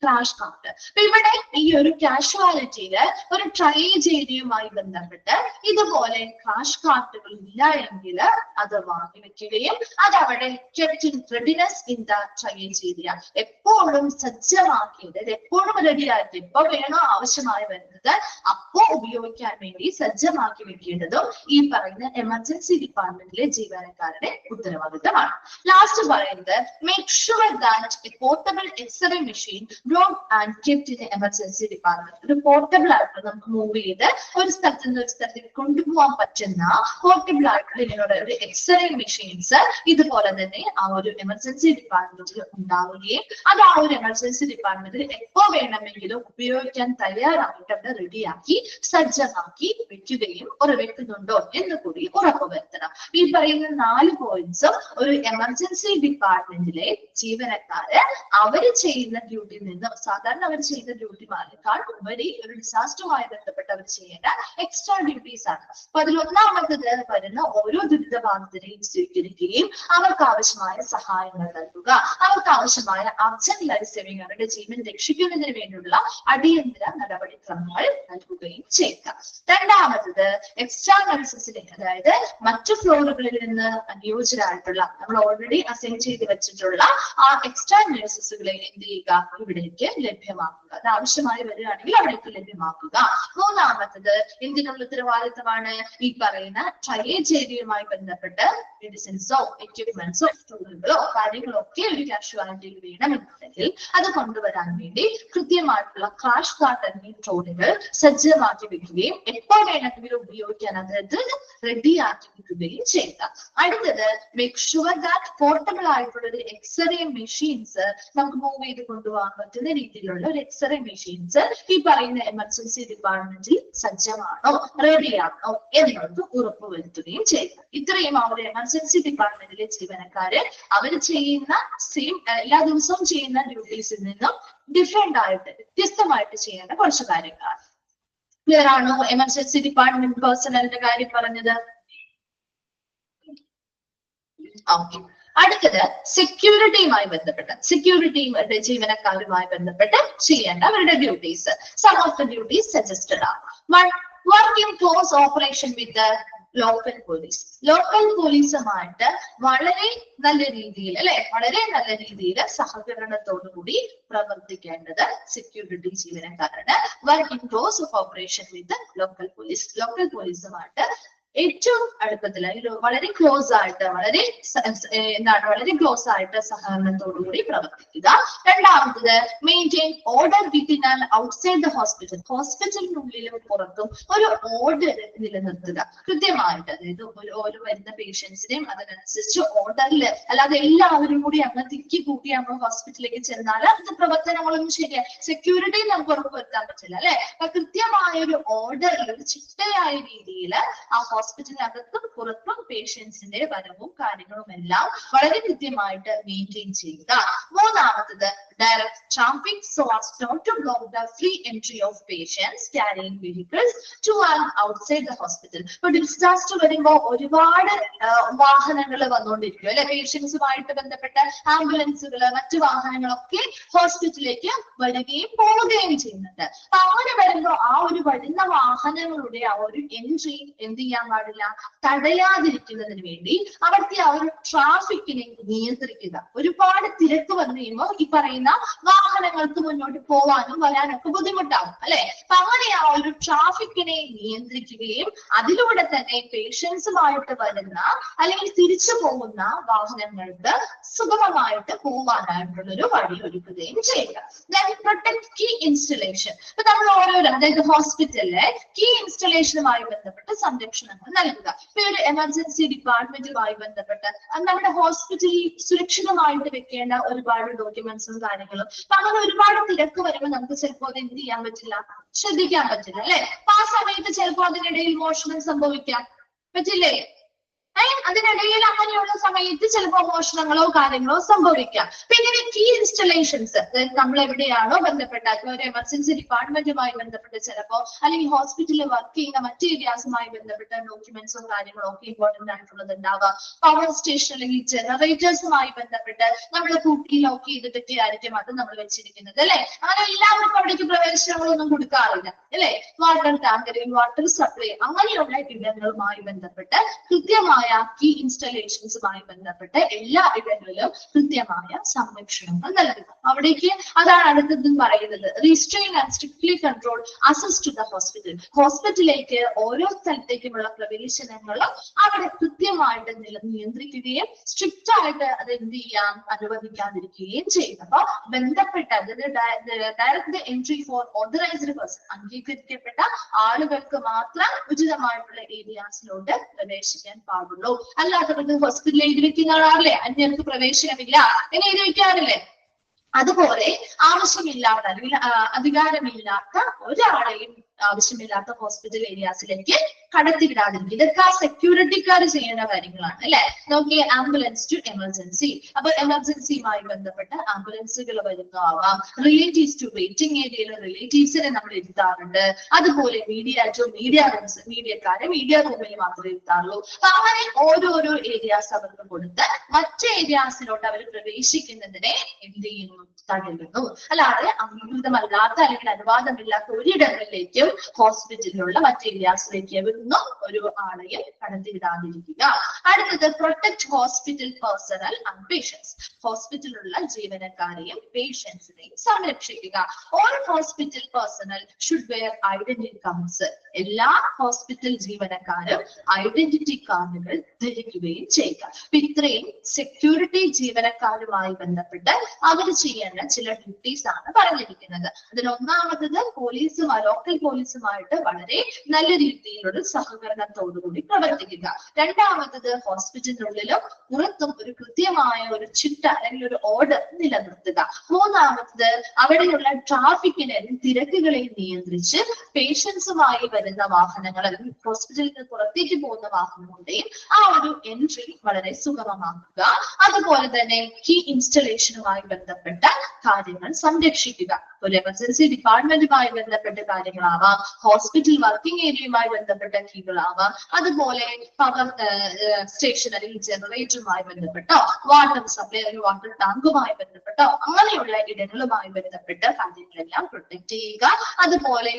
ക്രാഷ് കാർഡ്. അപ്പൊ ഇവിടെ ഈ ഒരു കാഷ്വാലിറ്റിയില് ഒരു ട്രയേജ് ഏരിയയുമായി ബന്ധപ്പെട്ട് ഇതുപോലെ ക്രാഷ് കാർഡുകൾ ഇല്ല എങ്കിൽ അത് വാങ്ങി വെക്കുകയും അത് അവിടെ kept in readiness in the triage area, എപ്പോഴും സജ്ജമാക്കിയത്, എപ്പോഴും റെഡിയായിട്ട് എപ്പോ വേണോ ആവശ്യമായി വരുന്നത് അപ്പോ ഉപയോഗിക്കാൻ വേണ്ടി സജ്ജമാക്കി വെക്കേണ്ടതും ഈ പറയുന്ന എമർജൻസി ഡിപ്പാർട്ട്മെന്റിലെ ജീവനക്കാരുടെ ഉത്തരവാദിത്തമാണ്. ലാസ്റ്റ് പറയുന്നത്, make sure that a portable X-ray machine brought and kept in the emergency department. ഒരു പോർട്ടബിൾ ആയിട്ട് നമുക്ക് മൂവ് ചെയ്ത് ഒരു സ്ഥലത്ത് നിന്ന് ഒരു സ്ഥലത്തേക്ക് കൊണ്ടുപോകാൻ പറ്റുന്ന പോർട്ടബിൾ ആയിട്ടുള്ള ഒരു എക്സ്റേ മെഷീൻസ് ഇതുപോലെ തന്നെ ആ ഒരു എമർജൻസി ഡിപ്പാർട്ട്മെന്റിൽ ഉണ്ടാവുകയും അത് ആ ഒരു എമർജൻസി ഡിപ്പാർട്ട്മെന്റിൽ എപ്പോ വേണമെങ്കിലും ഉപയോഗിക്കാൻ തയ്യാറായിട്ട് അവിടെ റെഡിയാക്കി സജ്ജമാക്കി വെക്കുകയും ഉറവെക്കുന്നുണ്ടോ എന്ന് കൂടി ഉറപ്പുവരുത്തണം. ഈ പറയുന്ന 4 പോയിന്റ്സും ഒരു എമർജൻസി ഡിപ്പാർട്ട്മെന്റിലെ ജീവനക്കാര് അവര് ചെയ്യുന്ന ഡ്യൂട്ടിയിൽ നിന്ന്, സാധാരണ അവർ ചെയ്യുന്ന ഡ്യൂട്ടിമാരെക്കാൾ ഉപരി ഒരു ഡിസാസ്റ്ററുമായി ബന്ധപ്പെട്ട് അവർ ചെയ്യേണ്ട എക്സ്ട്രാ ഡ്യൂട്ടീസ് ആണ്. അപ്പൊ അതിൽ ഒന്നാമത്തത് വരുന്ന ഓരോ ദുരിതബാധിതരെയും സ്വീകരിക്കുകയും അവർക്ക് ആവശ്യമായ സഹായങ്ങൾ നൽകുക, അവർക്ക് ആവശ്യമായ അർജന്റ് ലൈഫ് സേവിംഗ്, അവരുടെ ജീവൻ രക്ഷിക്കുന്നതിന് വേണ്ടിയുള്ള അടിയന്തര നടപടിക്രമങ്ങൾ നൽകുകയും ചെയ്യുക. രണ്ടാമത്തത് എക്സ്ട്രാ നഴ്സസിനെ, അതായത് മറ്റു ഫ്ലോറുകളിൽ നിന്ന് അനുയോജ്യരായിട്ടുള്ള, നമ്മൾ ഓൾറെഡി അസൈൻ ചെയ്ത് വെച്ചിട്ടുള്ള ആ എക്സ്ട്രാ നഴ്സസുകളെ എന്ത് ചെയ്യുക? ഇവിടെ അവിടേക്ക് ലഭ്യമാക്കുക. അത് ആവശ്യമായി വരികയാണെങ്കിൽ അവിടേക്ക് ലഭ്യമാക്കുക. മൂന്നാമത്തത് എന്തിനുള്ള ഉത്തരവാദിത്തമാണ്? ഈ പറയുന്ന ട്രയേജ് ഏരിയയുമായി ബന്ധപ്പെട്ട് മെഡിസിൻസോ എക്യുപ്മെന്റ്സോ ടൂളുകളോ കാര്യങ്ങളോ ഒക്കെ ഒരു കാഷ്വാലിറ്റിയിൽ വേണമെന്നുണ്ടെങ്കിൽ അത് കൊണ്ടുവരാൻ വേണ്ടി കൃത്യമായിട്ടുള്ള ക്രാഷ് കാർട്ട് റോഡുകൾ സജ്ജമാക്കി വെക്കുകയും എപ്പോൾ വേണമെങ്കിലും ഉപയോഗിക്കാൻ അതായത് റെഡിയാക്കി വെക്കുകയും ചെയ്യുക. അടുത്തത് മേക്ക് ഷുവർ ദാറ്റ് പോർട്ടബിൾ ആയിട്ടുള്ള ഒരു എക്സ്റേ മെഷീൻസ് നമുക്ക് മൂവ് ചെയ്ത് കൊണ്ടുപോകാൻ പറ്റുന്ന രീതിയിലുള്ള ഒരു എക്സ്റേ മെഷീൻസ് ഈ പറയുന്ന എമർജൻസി ഡിപ്പാർട്ട്മെന്റിൽ സജ്ജമാണോ റെഡിയാണോ എന്നുള്ളത് ഉറപ്പുവരുത്തുകയും ചെയ്യുക. ഇത്രയും ആ ഒരു എമർജൻസി ഡിപ്പാർട്ട്മെന്റിലെ ജീവനക്കാര് അവർ ചെയ്യുന്ന സെയിം എല്ലാ ദിവസവും ചെയ്യുന്ന ഡ്യൂട്ടീസിൽ നിന്നും ഡിഫറെന്റ് ആയിട്ട് വ്യത്യസ്തമായിട്ട് ചെയ്യേണ്ട കുറച്ച് കാര്യങ്ങളാണ്. ക്ലിയർ ആണോ? എമർജൻസി ഡിപ്പാർട്ട്മെന്റ് പേഴ്സണലിന്റെ കാര്യം പറഞ്ഞത്. ഓക്കെ. അടുത്തത് സെക്യൂരിറ്റിയുമായി ബന്ധപ്പെട്ട് സെക്യൂരിറ്റിയുടെ ജീവനക്കാരുമായി ബന്ധപ്പെട്ട് ചെയ്യേണ്ട അവരുടെ duties. Some of the duties suggested ആണ്. One, work in close operation with local police. Local പോലീസുമായിട്ട് വളരെ നല്ല രീതിയിൽ വളരെ നല്ല രീതിയിൽ സഹകരണത്തോടുകൂടി പ്രവർത്തിക്കേണ്ടത് സെക്യൂരിറ്റി ജീവനക്കാരാണ്. Work in close operation with local police. Local പോലീസുമായിട്ട് ഏറ്റവും അടുപ്പത്തിൽ വളരെ ക്ലോസ് ആയിട്ട് വളരെ ക്ലോസ് ആയിട്ട് സഹകരണത്തോടുകൂടി പ്രവർത്തിക്കുക. രണ്ടാമത്തത് maintain order within and outside the hospital. ഹോസ്പിറ്റലിനുള്ളിലും പുറത്തും ഒരു ഓർഡർ നിലനിർത്തുക കൃത്യമായിട്ട്. അതായത് ഓരോ വരുന്ന പേഷ്യൻസിനെയും അതിനനുസരിച്ച് ഓർഡറിൽ, അല്ലാതെ എല്ലാവരും കൂടി അങ്ങ് തിക്കി കൂട്ടി അങ്ങ് ഹോസ്പിറ്റലിലേക്ക് ചെന്നാൽ അത് പ്രവർത്തനങ്ങളൊന്നും ശരിയാ സെക്യൂരിറ്റി നമുക്ക് ഉറപ്പുവരുത്താൻ പറ്റില്ല അല്ലെ. അപ്പൊ കൃത്യമായ ഒരു ഓർഡറിൽ ഒരു ചിട്ടയായ രീതിയിൽ ആ ഹോസ്പിറ്റലിനകത്തും പുറത്തും പേഷ്യൻസിന്റെ വരവും കാര്യങ്ങളും എല്ലാം വളരെ കൃത്യമായിട്ട് മെയിൻറ്റെയിൻ ചെയ്യുക. മൂന്നാമത്തത് direct stamping so as not to block the free entry of patients carrying vehicles to and outside the hospital. ഇപ്പൊ ഡിസ്ചാർജ് വരുമ്പോൾ ഒരുപാട് വാഹനങ്ങൾ വന്നുകൊണ്ടിരിക്കും അല്ലെ. പേഷ്യൻസുമായിട്ട് ബന്ധപ്പെട്ട ആംബുലൻസുകൾ മറ്റു വാഹനങ്ങളൊക്കെ ഹോസ്പിറ്റലിലേക്ക് വരികയും പോവുകയും ചെയ്യുന്നുണ്ട്. അപ്പൊ അങ്ങനെ വരുമ്പോൾ ആ ഒരു വരുന്ന വാഹനങ്ങളുടെ ആ ഒരു എൻട്രി എന്ത് ചെയ്യാൻ പാടില്ല, തടയാതിരിക്കുന്നതിന് വേണ്ടി അവിടുത്തെ ആ ഒരു ട്രാഫിക്കിനെ നിയന്ത്രിക്കുക. ഒരുപാട് തിരക്ക് വന്നു കഴിയുമ്പോൾ ഈ പറയുന്ന വാഹനങ്ങൾക്ക് മുന്നോട്ട് പോവാനും വരാനൊക്കെ ബുദ്ധിമുട്ടാവും അല്ലെ. അപ്പൊ അങ്ങനെ ആ ഒരു ട്രാഫിക്കിനെ നിയന്ത്രിക്കുകയും അതിലൂടെ തന്നെ പേഷ്യൻസുമായിട്ട് വരുന്ന അല്ലെങ്കിൽ തിരിച്ചു പോകുന്ന വാഹനങ്ങൾക്ക് സുഗമമായിട്ട് പോവാനായിട്ടുള്ളൊരു വഴി ഒരുക്കുകയും ചെയ്യുക. Protect key installation. ഇപ്പൊ നമ്മൾ ഓരോരോ അതായത് ഹോസ്പിറ്റലിലെ കീ ഇൻസ്റ്റലേഷനുമായി ബന്ധപ്പെട്ട് സംരക്ഷണങ്ങൾ നൽകുക. ഇപ്പൊ ഒരു എമർജൻസി ഡിപ്പാർട്ട്മെന്റുമായി ബന്ധപ്പെട്ട് നമ്മുടെ ഹോസ്പിറ്റലിൽ സുരക്ഷിതമായിട്ട് വെക്കേണ്ട ഒരുപാട് ഡോക്യുമെന്റ്സും കാര്യങ്ങളും. അപ്പൊ അങ്ങനെ ഒരുപാട് തിരക്ക് വരുമ്പോൾ നമുക്ക് ചിലപ്പോൾ അത് എന്ത് ചെയ്യാൻ പറ്റില്ല, ശ്രദ്ധിക്കാൻ പറ്റില്ല അല്ലെ. അപ്പൊ ആ സമയത്ത് ചിലപ്പോൾ അതിനിടയിൽ മോഷണം സംഭവിക്കാൻ പറ്റില്ലേ. അതിനിടയിൽ അങ്ങനെയുള്ള സമയത്ത് ചിലപ്പോൾ മോഷണങ്ങളോ കാര്യങ്ങളോ സംഭവിക്കാം. പിന്നെ കീ ഇൻസ്റ്റലേഷൻസ് നമ്മൾ എവിടെയാണോ ബന്ധപ്പെട്ട ഒരു എമർജൻസി ഡിപ്പാർട്ട്മെന്റുമായി ബന്ധപ്പെട്ട് ചിലപ്പോ അല്ലെങ്കിൽ ഹോസ്പിറ്റലിൽ വർക്ക് ചെയ്യുന്ന മറ്റു ഏരിയാസുമായി ബന്ധപ്പെട്ട ഡോക്യുമെന്റ്സും കാര്യങ്ങളും ഒക്കെ ഇമ്പോർട്ടന്റ് ആയിട്ടുള്ളത് ഉണ്ടാവാം. പവർ സ്റ്റേഷൻ അല്ലെങ്കിൽ ജനറേറ്റേഴ്സുമായി ബന്ധപ്പെട്ട് നമ്മൾ കൂട്ടി ലോക്ക് ചെയ്തിട്ടൊക്കെ ആയിരിക്കും അത് നമ്മൾ വെച്ചിരിക്കുന്നത് അല്ലെ. അങ്ങനെ എല്ലാവർക്കും അവിടേക്ക് പ്രവേശനങ്ങളൊന്നും കൊടുക്കാറില്ല അല്ലെ. വാട്ടർ ടാങ്കറിൽ വാട്ടർ സപ്ലൈ അങ്ങനെയുള്ള ഇടങ്ങളുമായി ബന്ധപ്പെട്ട് കൃത്യമായ കീ ഇൻസ്റ്റലേഷൻസുമായി ബന്ധപ്പെട്ട് എല്ലാ ഇടങ്ങളിലും കൃത്യമായ സംരക്ഷണങ്ങൾ നൽകുക. അവിടേക്ക് അതാണ് അടുത്തത് പറയുന്നത്. Restrain and strictly control access to the hospital. ഹോസ്പിറ്റലിലേക്ക് ഓരോ സ്ഥലത്തേക്കുമുള്ള പ്രവേശനങ്ങളും അവിടെ കൃത്യമായിട്ട് നിയന്ത്രിക്കുകയും സ്ട്രിക്റ്റ് ആയിട്ട് അത് എന്ത് ചെയ്യാൻ അനുവദിക്കാതിരിക്കുകയും ചെയ്യുക. അപ്പൊ ബന്ധപ്പെട്ട direct entry four authorised person അംഗീകരിക്കപ്പെട്ട ആളുകൾക്ക് മാത്രം ഉചിതമായിട്ടുള്ള ഏരിയാസിലോട്ട് പ്രവേശിക്കാൻ പാടുള്ളൂ. അല്ലാത്തവർക്ക് ഹോസ്പിറ്റലിൽ എഴുതി വെക്കുന്ന ആളാറില്ലേ അന്യർക്ക് പ്രവേശനമില്ല എന്ന് എഴുതി വെക്കാറില്ലേ. അതുപോലെ ആവശ്യമില്ലാത്ത അല്ലെങ്കിൽ അധികാരമില്ലാത്ത ഒരാളെയും ആവശ്യമില്ലാത്ത ഹോസ്പിറ്റൽ ഏരിയാസിലേക്ക് കടത്തിവിടാതിരിക്കും. ഇതൊക്കെ ആ സെക്യൂരിറ്റിക്കാർ ചെയ്യേണ്ട കാര്യങ്ങളാണ് അല്ലെ. നോക്കിയേ, ആംബുലൻസ് ടു എമർജൻസി. അപ്പൊ എമർജൻസിയുമായി ബന്ധപ്പെട്ട് ആംബുലൻസുകൾ വരുന്നതാവാം. റിലേറ്റീവ്സ് ടു വെയിറ്റിംഗ് ഏരിയയിൽ റിലേറ്റീവ്സിനെ നമ്മൾ ഇരുത്താറുണ്ട്. അതുപോലെ മീഡിയക്കാരെ മീഡിയ റൂമിൽ മാത്രമേ ഇരുത്താറുള്ളൂ. അപ്പൊ അങ്ങനെ ഓരോരോ ഏരിയാസ് അവർക്ക് കൊടുത്ത് മറ്റു ഏരിയാസിലോട്ട് അവർ പ്രവേശിക്കുന്നതിനെ എന്ത് ചെയ്യുന്നു, തടയുന്നു. അല്ലാതെ അംഗീകൃതമല്ലാത്ത അല്ലെങ്കിൽ അനുവാദമില്ലാത്ത ഒരിടങ്ങളിലേക്കും ഹോസ്പിറ്റലിലുള്ള മറ്റു ഏരിയാസിലേക്ക് പുറത്തുനിന്നും ഒരു ആളെയും കടത്തിവിടാതിരിക്കുക. അടുത്തത് protect hospital personnel and patients. ഹോസ്പിറ്റലിലുള്ള ജീവനക്കാരെയും പേഷ്യൻസിനെയും സംരക്ഷിക്കുക. All hospital personnel should wear identity cards. എല്ലാ ഹോസ്പിറ്റൽ ജീവനക്കാരും ഐഡന്റിറ്റി കാർഡുകൾ ധരിക്കുകയും ചെയ്യുക. ഇത്രയും സെക്യൂരിറ്റി ജീവനക്കാരുമായി ബന്ധപ്പെട്ട് അവർ ചെയ്യേണ്ട ചില ഡ്യൂട്ടീസ് ആണ് പറഞ്ഞിരിക്കുന്നത്. അതിൽ ഒന്നാമത്തത് ലോക്കൽ പോലീസുമായിട്ട് വളരെ നല്ല രീതിയിലുള്ള സഹകരണത്തോടുകൂടി പ്രവർത്തിക്കുക. രണ്ടാമത്തത് ഹോസ്പിറ്റലിനുള്ളിലും പുറത്തും ഒരു കൃത്യമായ ഒരു ചിട്ട അല്ലെങ്കിൽ ഒരു ഓർഡർ നിലനിർത്തുക. മൂന്നാമത്തത് അവിടെയുള്ള ട്രാഫിക്കിനെയും തിരക്കുകളെയും നിയന്ത്രിച്ച് പേഷ്യൻസുമായി വരുന്ന വാഹനങ്ങൾ അല്ലെങ്കിൽ ഹോസ്പിറ്റലിന് പുറത്തേക്ക് പോകുന്ന വാഹനങ്ങളുടെയും ആ ഒരു എൻട്രി വളരെ സുഗമമാക്കുക. അതുപോലെ തന്നെ കീ ഇൻസ്റ്റലേഷനുമായി ബന്ധപ്പെട്ട കാര്യങ്ങൾ സംരക്ഷിക്കുക. ഒരു എമർജൻസി ഡിപ്പാർട്ട്മെന്റുമായി ബന്ധപ്പെട്ട കാര്യങ്ങളാവാം, ഹോസ്പിറ്റൽ വർക്കിംഗ് ഏരിയയുമായി ബന്ധപ്പെട്ട കീകളാവാം, അതുപോലെ പവർ സ്റ്റേഷൻ അല്ലെങ്കിൽ ജനറേറ്ററുമായി ബന്ധപ്പെട്ടോ വാട്ടർ സപ്ലൈ അല്ലെങ്കിൽ വാട്ടർ ടാങ്കുമായി ബന്ധപ്പെട്ടോ അങ്ങനെയുള്ള ഇടങ്ങളുമായി ബന്ധപ്പെട്ട കാര്യങ്ങളെല്ലാം പ്രൊട്ടക്ട് ചെയ്യുക. അതുപോലെ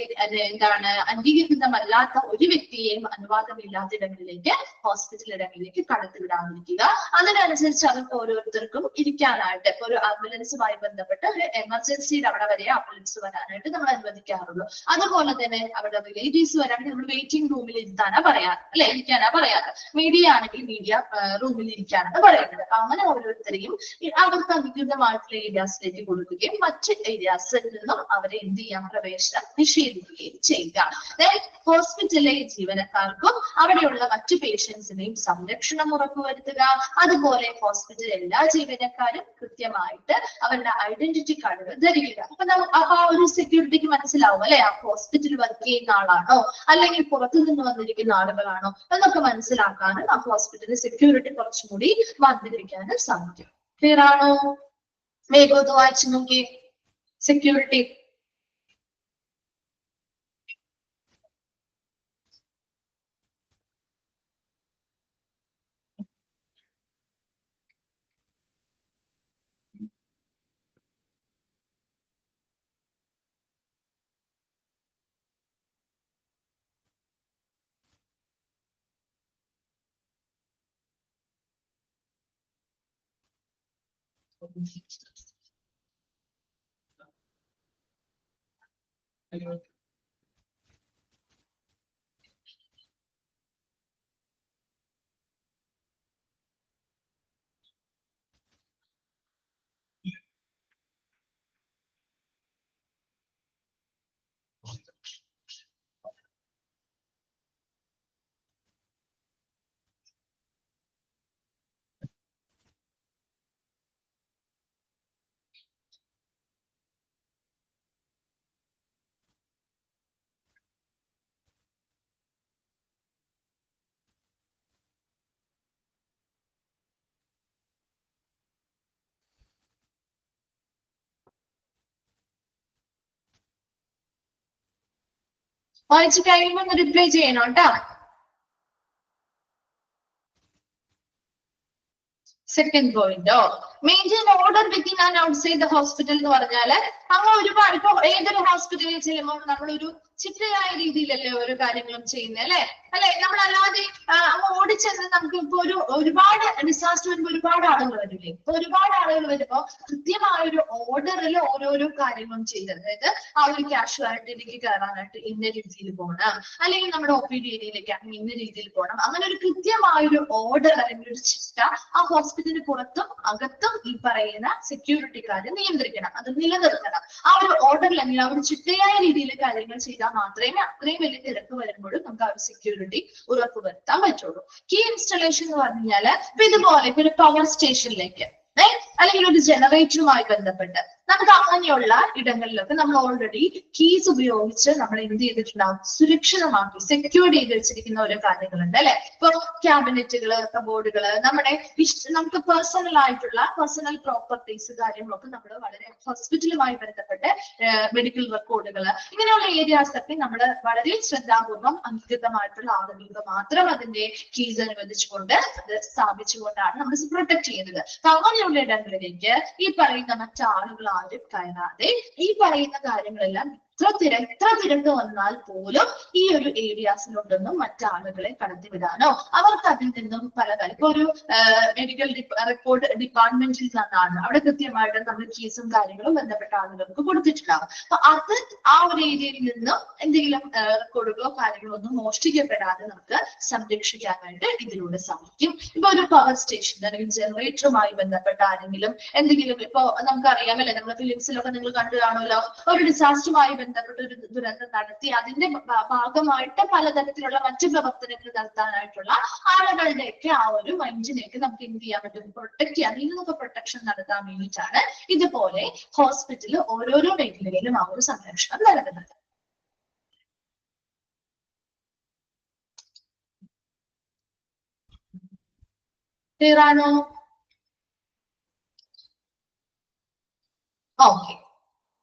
എന്താണ് അംഗീകൃതമല്ലാത്ത ഒരു വ്യക്തിയെയും അനുവാദമില്ലാത്ത ഇടങ്ങളിലേക്ക് ഹോസ്പിറ്റൽ ഇടങ്ങളിലേക്ക് കടത്തിവിടാതിരിക്കുക. അതിനനുസരിച്ച് അവർക്ക് ഓരോരുത്തർക്കും ഇരിക്കാനായിട്ട് ഇപ്പൊ ഒരു ആംബുലൻസുമായി ബന്ധപ്പെട്ട് ഒരു എമർജൻസിയുടെ അവിടെ വരെ ആംബുലൻസ് വരാനായിട്ട് നമ്മൾ അനുവദിക്കാറുള്ളൂ. അതുപോലെ തന്നെ അവിടെ റിലേറ്റീവ്സ് വരാണെങ്കിൽ നമ്മൾ വെയിറ്റിംഗ് റൂമിൽ ഇരുത്താനാ പറയാറ്, അല്ലെ, ഇരിക്കാനാ പറയാറ്. മീഡിയ ആണെങ്കിൽ മീഡിയ റൂമിൽ ഇരിക്കാനാണ് പറയുന്നത്. അപ്പൊ അങ്ങനെ ഓരോരുത്തരെയും അവർക്ക് അംഗീകൃതമായിട്ടുള്ള ഏരിയാസിലേക്ക് കൊടുക്കുകയും മറ്റ് ഏരിയാസിൽ നിന്നും അവരെ എന്ത് ചെയ്യാം, പ്രവേശനം നിഷേധിക്കുകയും ചെയ്യുക. ഹോസ്പിറ്റലിലെ ജീവനക്കാർക്കും അവിടെയുള്ള മറ്റു പേഷ്യൻസിനെയും സംരക്ഷണം ഉറപ്പുവരുത്തുക. അതുപോലെ ഹോസ്പിറ്റലിലെ എല്ലാ ജീവനക്കാരും കൃത്യമായിട്ട് അവരുടെ ഐഡന്റിറ്റി കാർഡുകൾ ധരിക്കുക. അപ്പൊ ആ ഒരു സെക്യൂരിറ്റിക്ക് മനസ്സിലാവും, അല്ലെ, ആ ഹോസ്പിറ്റലിൽ വർക്ക് ചെയ്യുന്ന ആളാണോ അല്ലെങ്കിൽ പുറത്തു നിന്ന് വന്നിരിക്കുന്ന ആളുകളാണോ എന്നൊക്കെ മനസ്സിലാക്കാനും ആ ഹോസ്പിറ്റലിൽ സെക്യൂരിറ്റി കുറച്ചും കൂടി വർദ്ധിപ്പിക്കാനും സാധിക്കും. ക്ലിയർ ആണോ? വേഗം വായിച്ചു നോക്കി. സെക്യൂരിറ്റി വായിച്ചു കഴിയുമ്പോൾ ഒന്ന് റിപ്ലൈ ചെയ്യണം കേട്ടോ. സെക്കൻഡ് പോയിന്റോ, maintain order within and outside the hospital എന്ന് പറഞ്ഞാല് അങ്ങനെ ഒരുപാട് ഇപ്പൊ ഏതൊരു ഹോസ്പിറ്റലിൽ ചെല്ലുമ്പോൾ നമ്മളൊരു ചിട്ടയായ രീതിയിലല്ലേ ഓരോ കാര്യങ്ങളും ചെയ്യുന്നത്, അല്ലെ നമ്മളല്ലാതെ ഓടിച്ചെന്ന് നമുക്ക് ഇപ്പൊ ഒരുപാട് ഡിസാസ്റ്റർ വരുമ്പോൾ ഒരുപാട് ആളുകൾ വരില്ലേ. ഇപ്പൊ ഒരുപാട് ആളുകൾ വരുമ്പോ കൃത്യമായ ഒരു ഓർഡറിൽ ഓരോരോ കാര്യങ്ങളും ചെയ്ത്, അതായത് ആ ഒരു കാഷ്വാലിറ്റിയിലേക്ക് കയറാനായിട്ട് ഇന്ന രീതിയിൽ പോകണം, അല്ലെങ്കിൽ നമ്മുടെ OPD ഏരിയയിലേക്ക് ഇന്ന രീതിയിൽ പോകണം. അങ്ങനെ ഒരു കൃത്യമായ ഒരു ഓർഡർ അല്ലെങ്കിൽ ഒരു ചിട്ട ആ ഹോസ്പിറ്റലിന് പുറത്തും അകത്തും ഈ പറയുന്ന സെക്യൂരിറ്റിക്കാരെ നിയന്ത്രിക്കണം, അത് നിലനിർത്തണം. ആ ഒരു ഓർഡറിൽ അല്ലെങ്കിൽ ആ ഒരു ചിട്ടയായ രീതിയിൽ കാര്യങ്ങൾ ചെയ്താൽ മാത്രമേ അത്രയും വലിയ തിരക്ക് വരുമ്പോഴും നമുക്ക് ആ ഒരു സെക്യൂരിറ്റി ഉറപ്പുവരുത്താൻ പറ്റുള്ളൂ. കീ ഇൻസ്റ്റലേഷൻ എന്ന് പറഞ്ഞാല് ഇപ്പൊ ഇതുപോലെ ഇപ്പൊ ഒരു പവർ സ്റ്റേഷനിലേക്ക് അല്ലെങ്കിൽ ഒരു ജനറേറ്ററുമായി ബന്ധപ്പെട്ട് നമുക്ക് അങ്ങനെയുള്ള ഇടങ്ങളിലൊക്കെ നമ്മൾ ഓൾറെഡി കീസ് ഉപയോഗിച്ച് നമ്മൾ എന്ത് ചെയ്തിട്ടുണ്ടാവും, സുരക്ഷിതമാക്കി സെക്യൂർ ചെയ്ത് വെച്ചിരിക്കുന്ന ഓരോ കാര്യങ്ങളുണ്ട്, അല്ലെ. ഇപ്പൊ ക്യാബിനറ്റുകള്, കബോർഡുകള്, നമുക്ക് പേഴ്സണൽ പ്രോപ്പർട്ടീസ് കാര്യങ്ങളൊക്കെ നമ്മൾ വളരെ ഹോസ്പിറ്റലുമായി ബന്ധപ്പെട്ട് മെഡിക്കൽ റെക്കോർഡുകള് ഇങ്ങനെയുള്ള ഏരിയാസ് ഒക്കെ നമ്മൾ വളരെ ശ്രദ്ധാപൂർവം അംഗീകൃതമായിട്ടുള്ള ആളുകൾക്ക് മാത്രം അതിന്റെ കീസ് അനുവദിച്ചുകൊണ്ട് അത് സ്ഥാപിച്ചുകൊണ്ടാണ് നമ്മൾ പ്രൊട്ടക്ട് ചെയ്യുന്നത്. അപ്പൊ അങ്ങനെയുള്ള ഇടങ്ങളിലേക്ക് ഈ പറയുന്ന മറ്റാളുകൾ ആരും കയറാതെ ഈ പറയുന്ന കാര്യങ്ങളെല്ലാം എത്ര തിരക്ക് വന്നാൽ പോലും ഈ ഒരു ഏരിയാസിലോട്ടൊന്നും മറ്റാളുകളെ കടത്തിവിടാനോ അവർക്ക് അതിൽ നിന്നും പല കാര്യം ഇപ്പൊ ഒരു മെഡിക്കൽ റെക്കോർഡ് ഡിപ്പാർട്ട്മെന്റിൽ നിന്നാണ് അവിടെ കൃത്യമായിട്ട് നമ്മൾ കേസും കാര്യങ്ങളും ബന്ധപ്പെട്ട ആളുകൾക്ക് കൊടുത്തിട്ടുണ്ടാവും. അപ്പൊ അത് ആ ഒരു ഏരിയയിൽ നിന്നും എന്തെങ്കിലും റെക്കോർഡുകളോ കാര്യങ്ങളോ ഒന്നും മോഷ്ടിക്കപ്പെടാതെ നമുക്ക് സംരക്ഷിക്കാനായിട്ട് ഇതിലൂടെ സാധിക്കും. ഇപ്പൊ ഒരു പവർ സ്റ്റേഷൻ അല്ലെങ്കിൽ ജനറേറ്ററുമായി ബന്ധപ്പെട്ട ആരെങ്കിലും എന്തെങ്കിലും ഇപ്പൊ നമുക്കറിയാമല്ലേ, നമ്മുടെ ഫിലിംസിലൊക്കെ നിങ്ങൾ കണ്ടു കാണുമല്ലോ, ഒരു ഡിസാസ്റ്ററുമായി ബന്ധപ്പെട്ട ഒരു ദുരന്തം നടത്തി അതിന്റെ ഭാഗമായിട്ട് പലതരത്തിലുള്ള മറ്റു പ്രവർത്തനങ്ങൾ നടത്താനായിട്ടുള്ള ആളുകളുടെയൊക്കെ ആ ഒരു മൈൻഡിനെയൊക്കെ നമുക്ക് എന്ത് ചെയ്യാൻ പറ്റും, പ്രൊട്ടക്ട് ചെയ്യാൻ, ഇതിൽ നിന്നൊക്കെ പ്രൊട്ടക്ഷൻ നടത്താൻ വേണ്ടിയിട്ടാണ് ഇതുപോലെ ഹോസ്പിറ്റലിൽ ഓരോരോ മേഖലയിലും ആ ഒരു സംരക്ഷണം നൽകുന്നത്. ക്ലിയർ ആണോ? ഓക്കെ,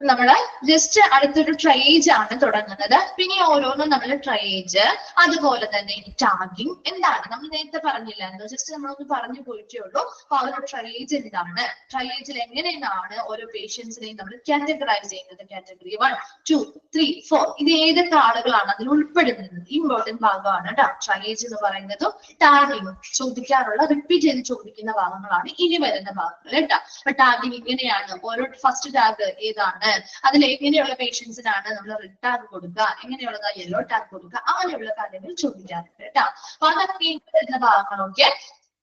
നമ്മള് ജസ്റ്റ് അടുത്തൊരു ട്രയേജ് ആണ് തുടങ്ങുന്നത്. പിന്നെ ഓരോന്നും നമ്മൾ ട്രയേജ്, അതുപോലെ തന്നെ ടാഗിങ് എന്താണ് നമ്മൾ നേരത്തെ പറഞ്ഞില്ലായിരുന്നു, ജസ്റ്റ് നമ്മളൊന്ന് പറഞ്ഞു പോയിട്ടേ ഉള്ളൂ. അപ്പൊ ആ ഒരു ട്രയേജ് എന്താണ്, ട്രയേജിൽ എങ്ങനെയാണ് ഓരോ പേഷ്യൻസിനെയും നമ്മൾ കാറ്റഗറൈസ് ചെയ്യുന്നത്, കാറ്റഗറി 1, 2, 3, 4 ഇത് ഏതൊക്കെ ആളുകളാണ് അതിൽ ഉൾപ്പെടുന്നത്, ഇമ്പോർട്ടന്റ് ഭാഗമാണ് കേട്ടോ ട്രയേജ് എന്ന് പറയുന്നതും. ടാഗിങ് ചോദിക്കാറുള്ള റിപ്പീറ്റ് ചെയ്ത് ചോദിക്കുന്ന ഭാഗങ്ങളാണ് ഇനി വരുന്ന ഭാഗങ്ങൾ കേട്ടോ. അപ്പൊ ടാഗിങ് ഇങ്ങനെയാണ്, ഓരോ ഫസ്റ്റ് ടാഗ് ഏതാണ്, അതിൽ എങ്ങനെയുള്ള പേഷ്യൻസിനാണ് നമ്മൾ റെഡ് ടാഗ് കൊടുക്കുക, എങ്ങനെയുള്ളത് യെല്ലോ ടാഗ് കൊടുക്കുക, അങ്ങനെയുള്ള കാര്യങ്ങൾ ചോദിക്കാറുണ്ട് കേട്ടോ. അപ്പൊ അതൊക്കെ വരുന്ന ഭാഗങ്ങളൊക്കെ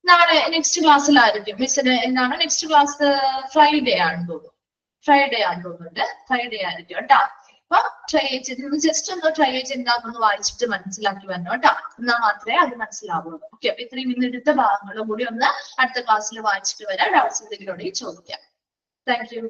നാളെ നെക്സ്റ്റ് ക്ലാസ്സിലായിരിക്കും. മിസ്സിന് എന്താണ് നെക്സ്റ്റ് ക്ലാസ് ഫ്രൈഡേ ആണെന്ന് തോന്നുന്നു, ഫ്രൈഡേ ആയിരിക്കും കേട്ടോ. അപ്പൊ ട്രയേജ് ജസ്റ്റ് ഒന്ന് ട്രയേജ് എന്താണെന്ന് വായിച്ചിട്ട് മനസ്സിലാക്കി വരണം കേട്ടോ, എന്നാൽ മാത്രമേ അത് മനസ്സിലാവുള്ളൂ. ഓക്കെ, അപ്പൊ ഇത്രയും ഇന്നെടുത്ത ഭാഗങ്ങളും കൂടി ഒന്ന് അടുത്ത ക്ലാസ്സിൽ വായിച്ചിട്ട് വരാം. ഡൗട്ട്സ് എന്തെങ്കിലും ഉണ്ടെങ്കിൽ ചോദിക്കാം. Thank you.